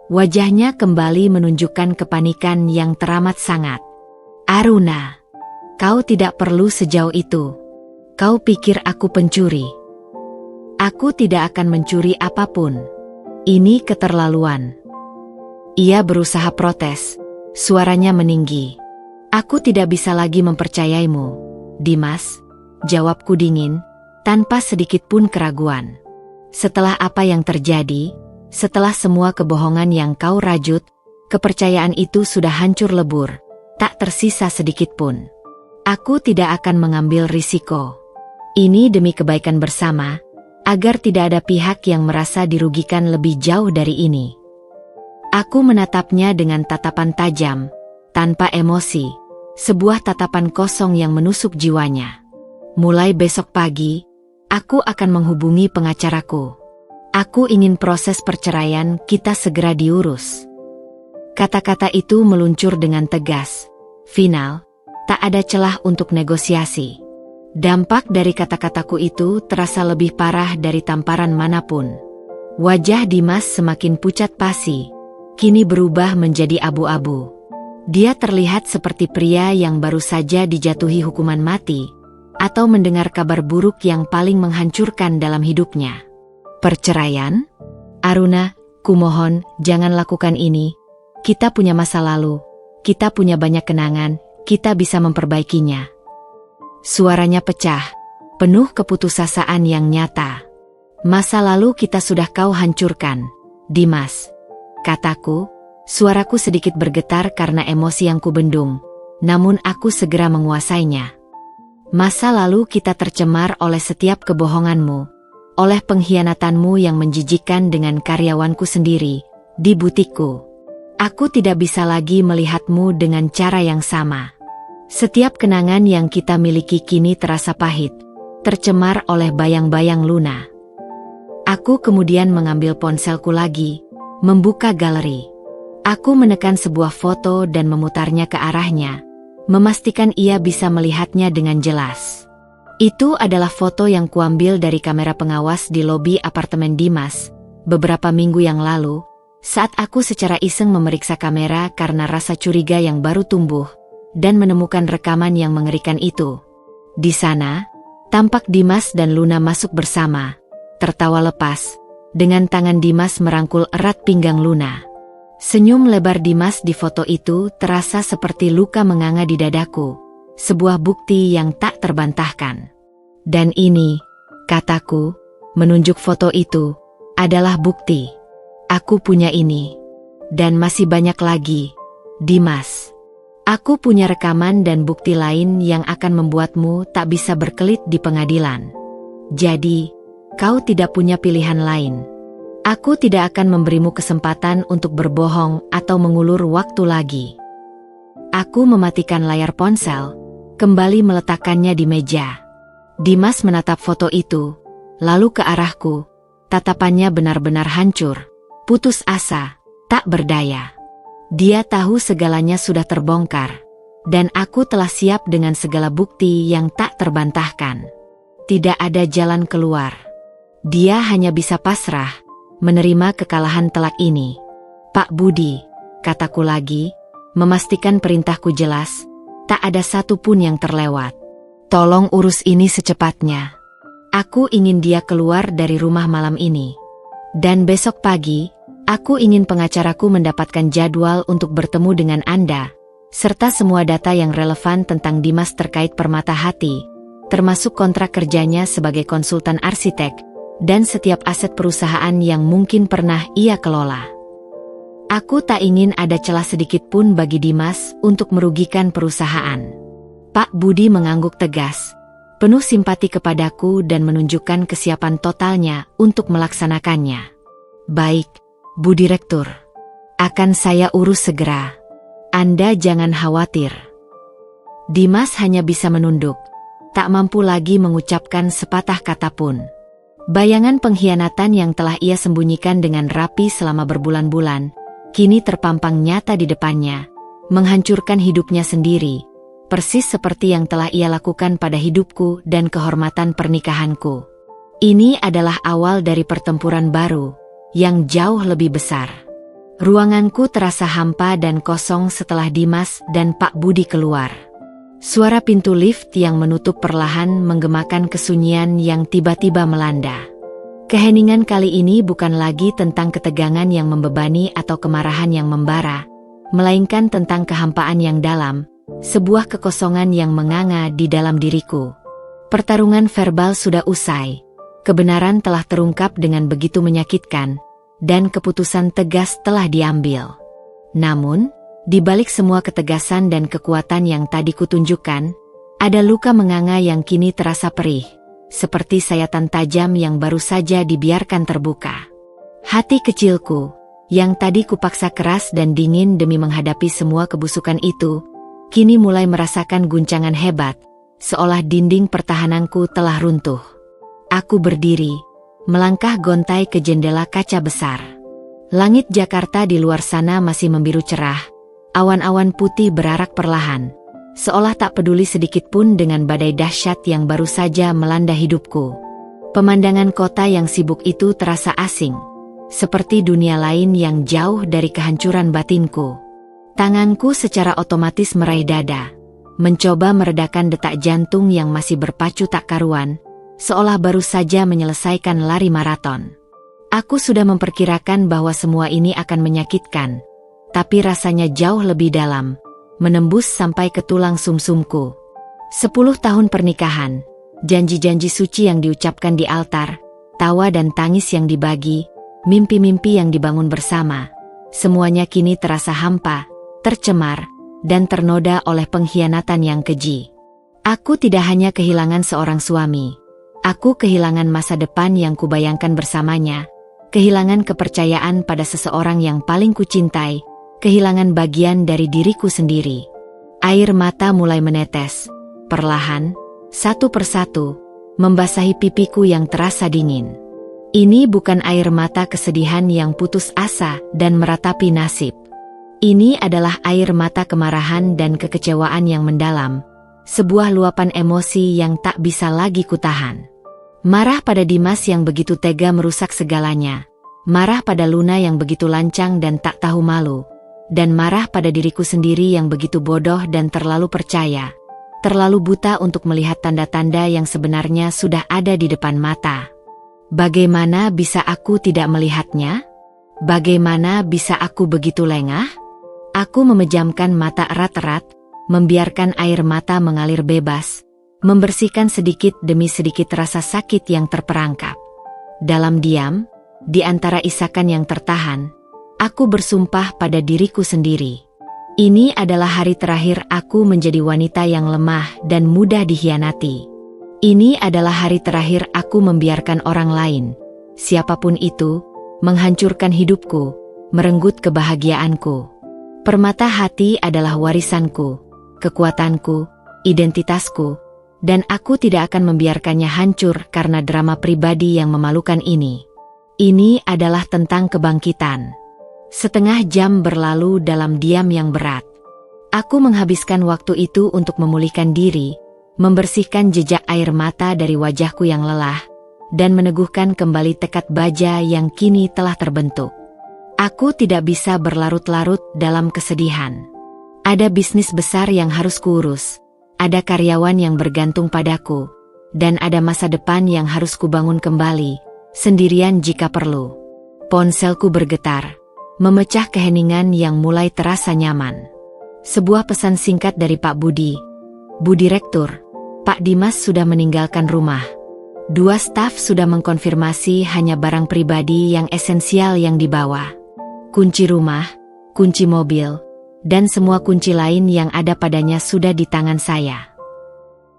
Wajahnya kembali menunjukkan kepanikan yang teramat sangat. Aruna, kau tidak perlu sejauh itu. Kau pikir aku pencuri? Aku tidak akan mencuri apapun. Ini keterlaluan. Ia berusaha protes, suaranya meninggi. Aku tidak bisa lagi mempercayaimu, Dimas, jawabku dingin, tanpa sedikit pun keraguan. Setelah apa yang terjadi, setelah semua kebohongan yang kau rajut, kepercayaan itu sudah hancur lebur, tak tersisa sedikit pun. Aku tidak akan mengambil risiko. Ini demi kebaikan bersama, agar tidak ada pihak yang merasa dirugikan lebih jauh dari ini. Aku menatapnya dengan tatapan tajam, tanpa emosi, sebuah tatapan kosong yang menusuk jiwanya. Mulai besok pagi, aku akan menghubungi pengacaraku. Aku ingin proses perceraian kita segera diurus. Kata-kata itu meluncur dengan tegas, final, tak ada celah untuk negosiasi. Dampak dari kata-kataku itu terasa lebih parah dari tamparan manapun. Wajah Dimas semakin pucat pasi, kini berubah menjadi abu-abu. Dia terlihat seperti pria yang baru saja dijatuhi hukuman mati, atau mendengar kabar buruk yang paling menghancurkan dalam hidupnya. Perceraian? Aruna, kumohon, jangan lakukan ini. Kita punya masa lalu, kita punya banyak kenangan, kita bisa memperbaikinya. Suaranya pecah, penuh keputusasaan yang nyata. Masa lalu kita sudah kau hancurkan, Dimas. Kataku, suaraku sedikit bergetar karena emosi yang kubendung, namun aku segera menguasainya. Masa lalu kita tercemar oleh setiap kebohonganmu, oleh pengkhianatanmu yang menjijikkan dengan karyawanku sendiri, di butikku. Aku tidak bisa lagi melihatmu dengan cara yang sama. Setiap kenangan yang kita miliki kini terasa pahit, tercemar oleh bayang-bayang Luna. Aku kemudian mengambil ponselku lagi, membuka galeri. Aku menekan sebuah foto dan memutarnya ke arahnya, memastikan ia bisa melihatnya dengan jelas. Itu adalah foto yang kuambil dari kamera pengawas di lobi apartemen Dimas, beberapa minggu yang lalu, saat aku secara iseng memeriksa kamera karena rasa curiga yang baru tumbuh, dan menemukan rekaman yang mengerikan itu. Di sana, tampak Dimas dan Luna masuk bersama, tertawa lepas, dengan tangan Dimas merangkul erat pinggang Luna. Senyum lebar Dimas di foto itu terasa seperti luka menganga di dadaku, sebuah bukti yang tak terbantahkan. Dan ini, kataku, menunjuk foto itu, adalah bukti. Aku punya ini. Dan masih banyak lagi, Dimas. Aku punya rekaman dan bukti lain yang akan membuatmu tak bisa berkelit di pengadilan. Jadi, kau tidak punya pilihan lain. Aku tidak akan memberimu kesempatan untuk berbohong atau mengulur waktu lagi. Aku mematikan layar ponsel, kembali meletakkannya di meja. Dimas menatap foto itu, lalu ke arahku. Tatapannya benar-benar hancur, putus asa, tak berdaya. Dia tahu segalanya sudah terbongkar, dan aku telah siap dengan segala bukti yang tak terbantahkan. Tidak ada jalan keluar. Dia hanya bisa pasrah, menerima kekalahan telak ini. Pak Budi, kataku lagi, memastikan perintahku jelas, tak ada satupun yang terlewat. Tolong urus ini secepatnya. Aku ingin dia keluar dari rumah malam ini. Dan besok pagi, aku ingin pengacaraku mendapatkan jadwal untuk bertemu dengan Anda, serta semua data yang relevan tentang Dimas terkait Permata Hati, termasuk kontrak kerjanya sebagai konsultan arsitek, dan setiap aset perusahaan yang mungkin pernah ia kelola. Aku tak ingin ada celah sedikit pun bagi Dimas untuk merugikan perusahaan. Pak Budi mengangguk tegas, penuh simpati kepadaku dan menunjukkan kesiapan totalnya untuk melaksanakannya. Baik, Bu Direktur. Akan saya urus segera. Anda jangan khawatir. Dimas hanya bisa menunduk, tak mampu lagi mengucapkan sepatah kata pun. Bayangan pengkhianatan yang telah ia sembunyikan dengan rapi selama berbulan-bulan, kini terpampang nyata di depannya, menghancurkan hidupnya sendiri, persis seperti yang telah ia lakukan pada hidupku dan kehormatan pernikahanku. Ini adalah awal dari pertempuran baru, yang jauh lebih besar. Ruanganku terasa hampa dan kosong setelah Dimas dan Pak Budi keluar. Suara pintu lift yang menutup perlahan menggemakan kesunyian yang tiba-tiba melanda. Keheningan kali ini bukan lagi tentang ketegangan yang membebani atau kemarahan yang membara, melainkan tentang kehampaan yang dalam, sebuah kekosongan yang menganga di dalam diriku. Pertarungan verbal sudah usai, kebenaran telah terungkap dengan begitu menyakitkan, dan keputusan tegas telah diambil. Namun, di balik semua ketegasan dan kekuatan yang tadi kutunjukkan, ada luka menganga yang kini terasa perih, seperti sayatan tajam yang baru saja dibiarkan terbuka. Hati kecilku, yang tadi kupaksa keras dan dingin demi menghadapi semua kebusukan itu, kini mulai merasakan guncangan hebat, seolah dinding pertahananku telah runtuh. Aku berdiri, melangkah gontai ke jendela kaca besar. Langit Jakarta di luar sana masih membiru cerah. Awan-awan putih berarak perlahan, seolah tak peduli sedikit pun dengan badai dahsyat yang baru saja melanda hidupku. Pemandangan kota yang sibuk itu terasa asing, seperti dunia lain yang jauh dari kehancuran batinku. Tanganku secara otomatis meraih dada, mencoba meredakan detak jantung yang masih berpacu tak karuan, seolah baru saja menyelesaikan lari maraton. Aku sudah memperkirakan bahwa semua ini akan menyakitkan, tapi rasanya jauh lebih dalam, menembus sampai ke tulang sumsumku. 10 tahun pernikahan, janji-janji suci yang diucapkan di altar, tawa dan tangis yang dibagi, mimpi-mimpi yang dibangun bersama, semuanya kini terasa hampa, tercemar, dan ternoda oleh pengkhianatan yang keji. Aku tidak hanya kehilangan seorang suami, aku kehilangan masa depan yang kubayangkan bersamanya, kehilangan kepercayaan pada seseorang yang paling kucintai, kehilangan bagian dari diriku sendiri. Air mata mulai menetes, perlahan, satu persatu, membasahi pipiku yang terasa dingin. Ini bukan air mata kesedihan yang putus asa dan meratapi nasib. Ini adalah air mata kemarahan dan kekecewaan yang mendalam, sebuah luapan emosi yang tak bisa lagi kutahan. Marah pada Dimas yang begitu tega merusak segalanya, marah pada Luna yang begitu lancang dan tak tahu malu, dan marah pada diriku sendiri yang begitu bodoh dan terlalu percaya, terlalu buta untuk melihat tanda-tanda yang sebenarnya sudah ada di depan mata. Bagaimana bisa aku tidak melihatnya? Bagaimana bisa aku begitu lengah? Aku memejamkan mata erat-erat, membiarkan air mata mengalir bebas, membersihkan sedikit demi sedikit rasa sakit yang terperangkap. Dalam diam, di antara isakan yang tertahan, aku bersumpah pada diriku sendiri. Ini adalah hari terakhir aku menjadi wanita yang lemah dan mudah dikhianati. Ini adalah hari terakhir aku membiarkan orang lain, siapapun itu, menghancurkan hidupku, merenggut kebahagiaanku. Permata hati adalah warisanku, kekuatanku, identitasku, dan aku tidak akan membiarkannya hancur karena drama pribadi yang memalukan ini. Ini adalah tentang kebangkitan. Setengah jam berlalu dalam diam yang berat. Aku menghabiskan waktu itu untuk memulihkan diri, membersihkan jejak air mata dari wajahku yang lelah, dan meneguhkan kembali tekad baja yang kini telah terbentuk. Aku tidak bisa berlarut-larut dalam kesedihan. Ada bisnis besar yang harus kuurus, ada karyawan yang bergantung padaku, dan ada masa depan yang harus kubangun kembali, sendirian jika perlu. Ponselku bergetar, memecah keheningan yang mulai terasa nyaman. Sebuah pesan singkat dari Pak Budi. Bu Direktur, Pak Dimas sudah meninggalkan rumah. 2 staf sudah mengkonfirmasi hanya barang pribadi yang esensial yang dibawa. Kunci rumah, kunci mobil, dan semua kunci lain yang ada padanya sudah di tangan saya.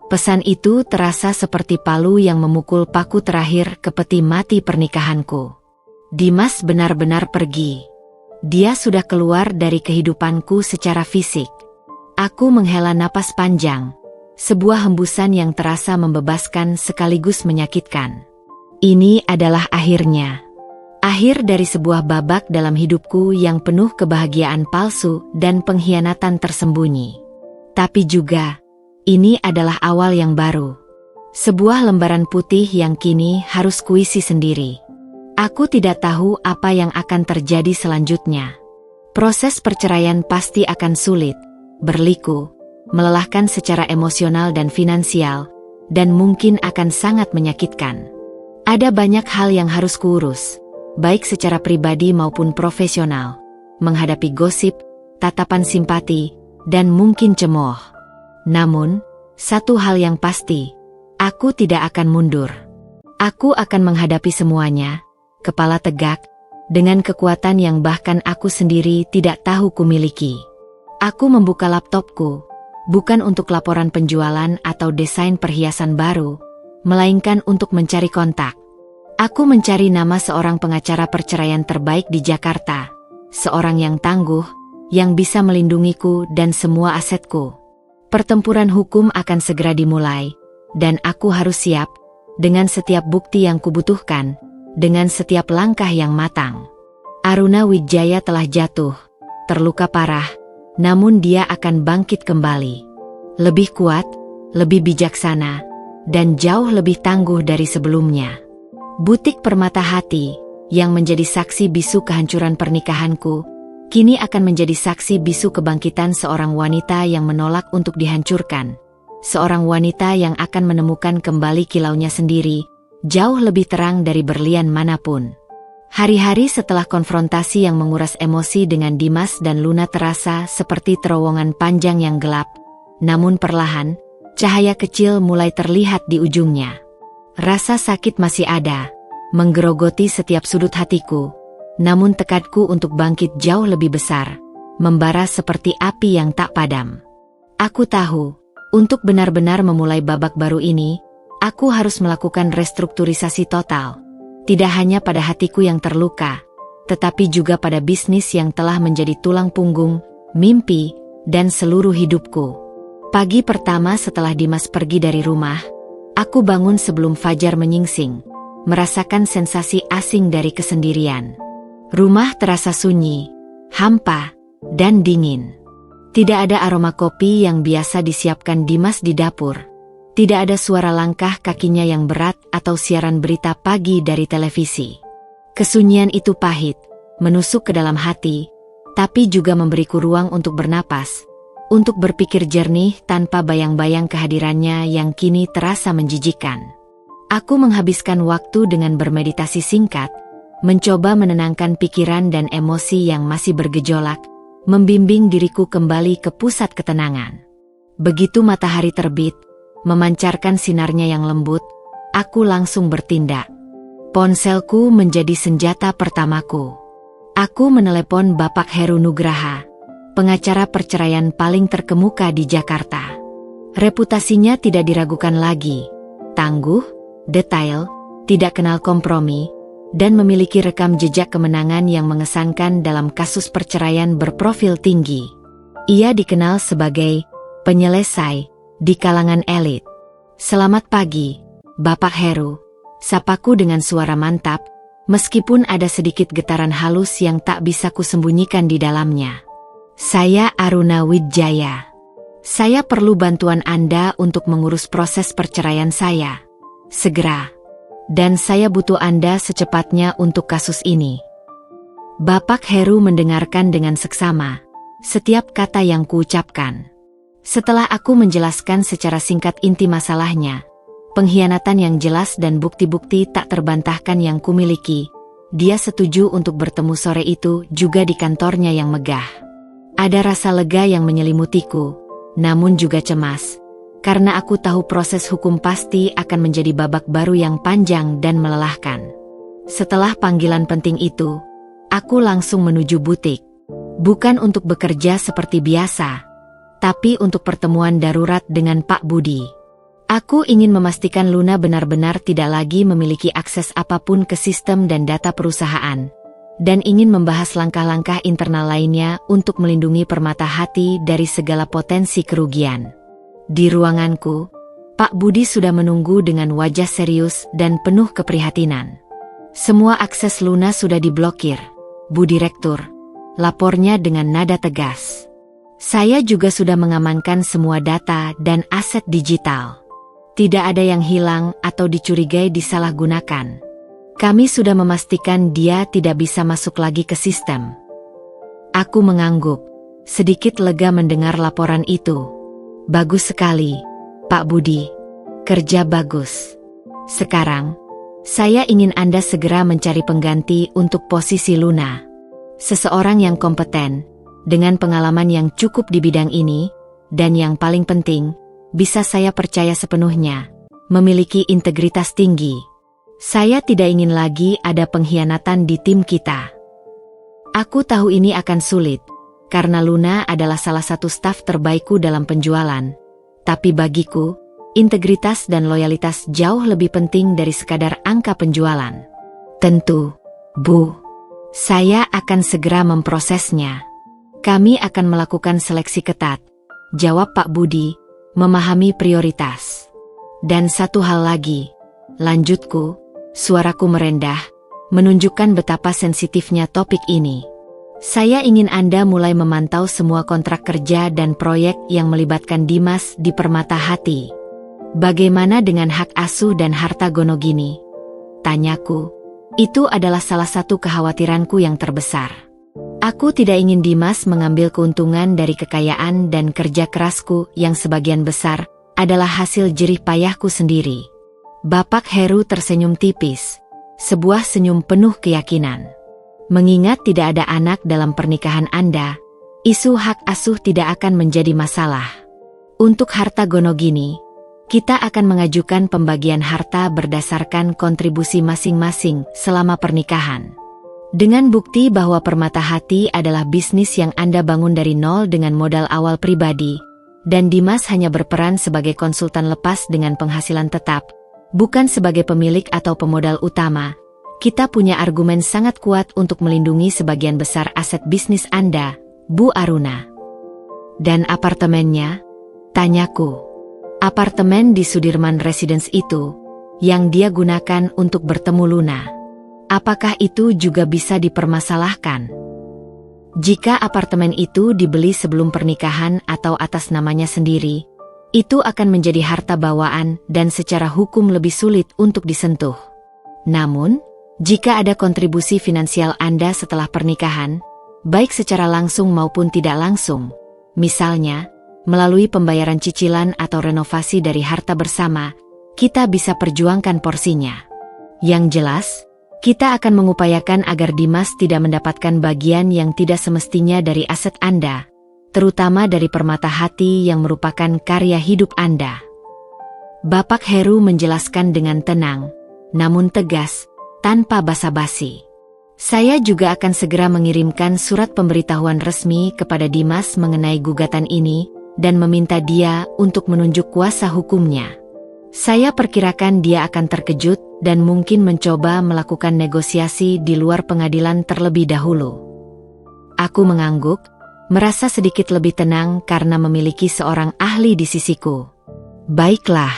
Pesan itu terasa seperti palu yang memukul paku terakhir ke peti mati pernikahanku. Dimas benar-benar pergi. Dia sudah keluar dari kehidupanku secara fisik. Aku menghela napas panjang, sebuah hembusan yang terasa membebaskan sekaligus menyakitkan. Ini adalah akhirnya. Akhir dari sebuah babak dalam hidupku yang penuh kebahagiaan palsu dan pengkhianatan tersembunyi. Tapi juga, ini adalah awal yang baru. Sebuah lembaran putih yang kini harus kuisi sendiri. Aku tidak tahu apa yang akan terjadi selanjutnya. Proses perceraian pasti akan sulit, berliku, melelahkan secara emosional dan finansial, dan mungkin akan sangat menyakitkan. Ada banyak hal yang harus kuurus, baik secara pribadi maupun profesional, menghadapi gosip, tatapan simpati, dan mungkin cemooh. Namun, satu hal yang pasti, aku tidak akan mundur. Aku akan menghadapi semuanya, kepala tegak, dengan kekuatan yang bahkan aku sendiri tidak tahu kumiliki. Aku membuka laptopku, bukan untuk laporan penjualan atau desain perhiasan baru, melainkan untuk mencari kontak. Aku mencari nama seorang pengacara perceraian terbaik di Jakarta, seorang yang tangguh, yang bisa melindungiku dan semua asetku. Pertempuran hukum akan segera dimulai, dan aku harus siap, dengan setiap bukti yang kubutuhkan, dengan setiap langkah yang matang. Aruna Wijaya telah jatuh, terluka parah, namun dia akan bangkit kembali. Lebih kuat, lebih bijaksana, dan jauh lebih tangguh dari sebelumnya. Butik Permata Hati, yang menjadi saksi bisu kehancuran pernikahanku, kini akan menjadi saksi bisu kebangkitan seorang wanita yang menolak untuk dihancurkan. Seorang wanita yang akan menemukan kembali kilaunya sendiri, jauh lebih terang dari berlian manapun. Hari-hari setelah konfrontasi yang menguras emosi dengan Dimas dan Luna terasa seperti terowongan panjang yang gelap, namun perlahan, cahaya kecil mulai terlihat di ujungnya. Rasa sakit masih ada, menggerogoti setiap sudut hatiku, namun tekadku untuk bangkit jauh lebih besar, membara seperti api yang tak padam. Aku tahu, untuk benar-benar memulai babak baru ini, aku harus melakukan restrukturisasi total, tidak hanya pada hatiku yang terluka, tetapi juga pada bisnis yang telah menjadi tulang punggung, mimpi, dan seluruh hidupku. Pagi pertama setelah Dimas pergi dari rumah, aku bangun sebelum fajar menyingsing, merasakan sensasi asing dari kesendirian. Rumah terasa sunyi, hampa, dan dingin. Tidak ada aroma kopi yang biasa disiapkan Dimas di dapur. Tidak ada suara langkah kakinya yang berat atau siaran berita pagi dari televisi. Kesunyian itu pahit, menusuk ke dalam hati, tapi juga memberiku ruang untuk bernapas, untuk berpikir jernih tanpa bayang-bayang kehadirannya yang kini terasa menjijikkan. Aku menghabiskan waktu dengan bermeditasi singkat, mencoba menenangkan pikiran dan emosi yang masih bergejolak, membimbing diriku kembali ke pusat ketenangan. Begitu matahari terbit, memancarkan sinarnya yang lembut, aku langsung bertindak. Ponselku menjadi senjata pertamaku. Aku menelepon Bapak Heru Nugraha, pengacara perceraian paling terkemuka di Jakarta. Reputasinya tidak diragukan lagi. Tangguh, detail, tidak kenal kompromi, dan memiliki rekam jejak kemenangan yang mengesankan dalam kasus perceraian berprofil tinggi. Ia dikenal sebagai penyelesai di kalangan elit. "Selamat pagi, Bapak Heru," sapaku dengan suara mantap, meskipun ada sedikit getaran halus yang tak bisa kusembunyikan di dalamnya. "Saya Aruna Wijaya. Saya perlu bantuan Anda untuk mengurus proses perceraian saya. Segera. Dan saya butuh Anda secepatnya untuk kasus ini." Bapak Heru mendengarkan dengan seksama setiap kata yang kuucapkan. Setelah aku menjelaskan secara singkat inti masalahnya, pengkhianatan yang jelas dan bukti-bukti tak terbantahkan yang kumiliki, dia setuju untuk bertemu sore itu juga di kantornya yang megah. Ada rasa lega yang menyelimutiku, namun juga cemas, karena aku tahu proses hukum pasti akan menjadi babak baru yang panjang dan melelahkan. Setelah panggilan penting itu, aku langsung menuju butik. Bukan untuk bekerja seperti biasa, tapi untuk pertemuan darurat dengan Pak Budi. Aku ingin memastikan Luna benar-benar tidak lagi memiliki akses apapun ke sistem dan data perusahaan, dan ingin membahas langkah-langkah internal lainnya untuk melindungi Permata Hati dari segala potensi kerugian. Di ruanganku, Pak Budi sudah menunggu dengan wajah serius dan penuh keprihatinan. "Semua akses Luna sudah diblokir, Bu Direktur," lapornya dengan nada tegas. "Saya juga sudah mengamankan semua data dan aset digital. Tidak ada yang hilang atau dicurigai disalahgunakan. Kami sudah memastikan dia tidak bisa masuk lagi ke sistem." Aku mengangguk, sedikit lega mendengar laporan itu. "Bagus sekali, Pak Budi. Kerja bagus. Sekarang, saya ingin Anda segera mencari pengganti untuk posisi Luna. Seseorang yang kompeten, dengan pengalaman yang cukup di bidang ini, dan yang paling penting, bisa saya percaya sepenuhnya, memiliki integritas tinggi. Saya tidak ingin lagi ada pengkhianatan di tim kita." Aku tahu ini akan sulit, karena Luna adalah salah satu staf terbaikku dalam penjualan. Tapi bagiku, integritas dan loyalitas jauh lebih penting dari sekadar angka penjualan. "Tentu, Bu. Saya akan segera memprosesnya. Kami akan melakukan seleksi ketat," jawab Pak Budi, memahami prioritas. "Dan satu hal lagi," lanjutku, suaraku merendah, menunjukkan betapa sensitifnya topik ini. "Saya ingin Anda mulai memantau semua kontrak kerja dan proyek yang melibatkan Dimas di Permata Hati." "Bagaimana dengan hak asuh dan harta Gonogini?" tanyaku. Itu adalah salah satu kekhawatiranku yang terbesar. Aku tidak ingin Dimas mengambil keuntungan dari kekayaan dan kerja kerasku yang sebagian besar adalah hasil jerih payahku sendiri. Bapak Heru tersenyum tipis, sebuah senyum penuh keyakinan. "Mengingat tidak ada anak dalam pernikahan Anda, isu hak asuh tidak akan menjadi masalah. Untuk harta Gonogini, kita akan mengajukan pembagian harta berdasarkan kontribusi masing-masing selama pernikahan. Dengan bukti bahwa Permata Hati adalah bisnis yang Anda bangun dari nol dengan modal awal pribadi, dan Dimas hanya berperan sebagai konsultan lepas dengan penghasilan tetap, bukan sebagai pemilik atau pemodal utama, kita punya argumen sangat kuat untuk melindungi sebagian besar aset bisnis Anda, Bu Aruna." "Dan apartemennya?" tanyaku. "Apartemen di Sudirman Residence itu, yang dia gunakan untuk bertemu Luna. Apakah itu juga bisa dipermasalahkan? Jika apartemen itu dibeli sebelum pernikahan atau atas namanya sendiri, itu akan menjadi harta bawaan dan secara hukum lebih sulit untuk disentuh. Namun, jika ada kontribusi finansial Anda setelah pernikahan, baik secara langsung maupun tidak langsung, misalnya, melalui pembayaran cicilan atau renovasi dari harta bersama, kita bisa perjuangkan porsinya. Yang jelas, kita akan mengupayakan agar Dimas tidak mendapatkan bagian yang tidak semestinya dari aset Anda, terutama dari Permata Hati yang merupakan karya hidup Anda." Bapak Heru menjelaskan dengan tenang, namun tegas, tanpa basa-basi. Saya juga akan segera mengirimkan surat pemberitahuan resmi kepada Dimas mengenai gugatan ini dan meminta dia untuk menunjuk kuasa hukumnya. Saya perkirakan dia akan terkejut dan mungkin mencoba melakukan negosiasi di luar pengadilan terlebih dahulu. Aku mengangguk, merasa sedikit lebih tenang karena memiliki seorang ahli di sisiku. Baiklah,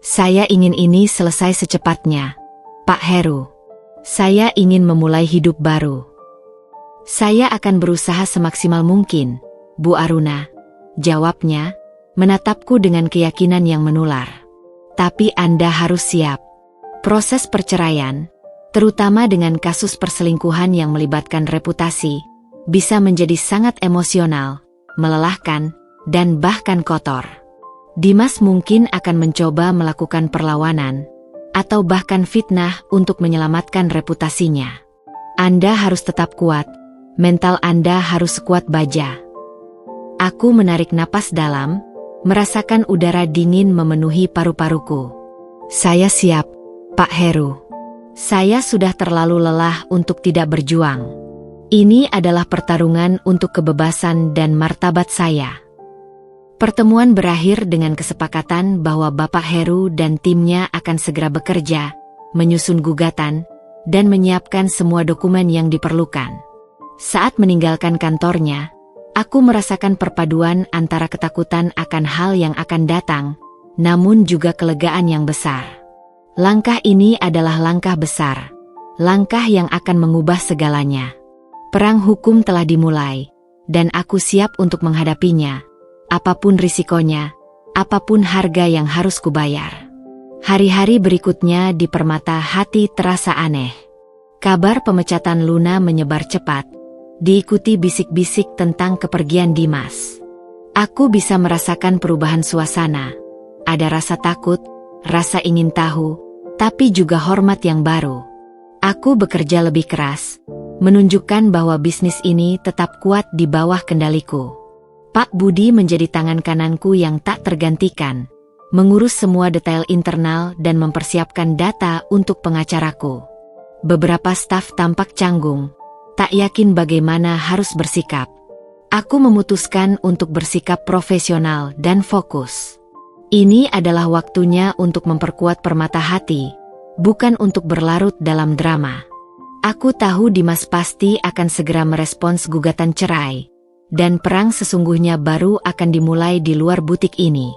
saya ingin ini selesai secepatnya, Pak Heru. Saya ingin memulai hidup baru. Saya akan berusaha semaksimal mungkin, Bu Aruna, jawabnya, menatapku dengan keyakinan yang menular. Tapi Anda harus siap. Proses perceraian, terutama dengan kasus perselingkuhan yang melibatkan reputasi, bisa menjadi sangat emosional, melelahkan, dan bahkan kotor. Dimas mungkin akan mencoba melakukan perlawanan, atau bahkan fitnah untuk menyelamatkan reputasinya. Anda harus tetap kuat, mental Anda harus sekuat baja. Aku menarik napas dalam, merasakan udara dingin memenuhi paru-paruku. Saya siap, Pak Heru. Saya sudah terlalu lelah untuk tidak berjuang. Ini adalah pertarungan untuk kebebasan dan martabat saya. Pertemuan berakhir dengan kesepakatan bahwa Bapak Heru dan timnya akan segera bekerja, menyusun gugatan, dan menyiapkan semua dokumen yang diperlukan. Saat meninggalkan kantornya, aku merasakan perpaduan antara ketakutan akan hal yang akan datang, namun juga kelegaan yang besar. Langkah ini adalah langkah besar, langkah yang akan mengubah segalanya. Perang hukum telah dimulai, dan aku siap untuk menghadapinya. Apapun risikonya, apapun harga yang harus kubayar. Hari-hari berikutnya di permata hati terasa aneh. Kabar pemecatan Luna menyebar cepat, diikuti bisik-bisik tentang kepergian Dimas. Aku bisa merasakan perubahan suasana. Ada rasa takut, rasa ingin tahu, tapi juga hormat yang baru. Aku bekerja lebih keras, menunjukkan bahwa bisnis ini tetap kuat di bawah kendaliku. Pak Budi menjadi tangan kananku yang tak tergantikan, mengurus semua detail internal dan mempersiapkan data untuk pengacaraku. Beberapa staf tampak canggung, tak yakin bagaimana harus bersikap. Aku memutuskan untuk bersikap profesional dan fokus. Ini adalah waktunya untuk memperkuat permata hati, bukan untuk berlarut dalam drama. Aku tahu Dimas pasti akan segera merespons gugatan cerai, dan perang sesungguhnya baru akan dimulai di luar butik ini.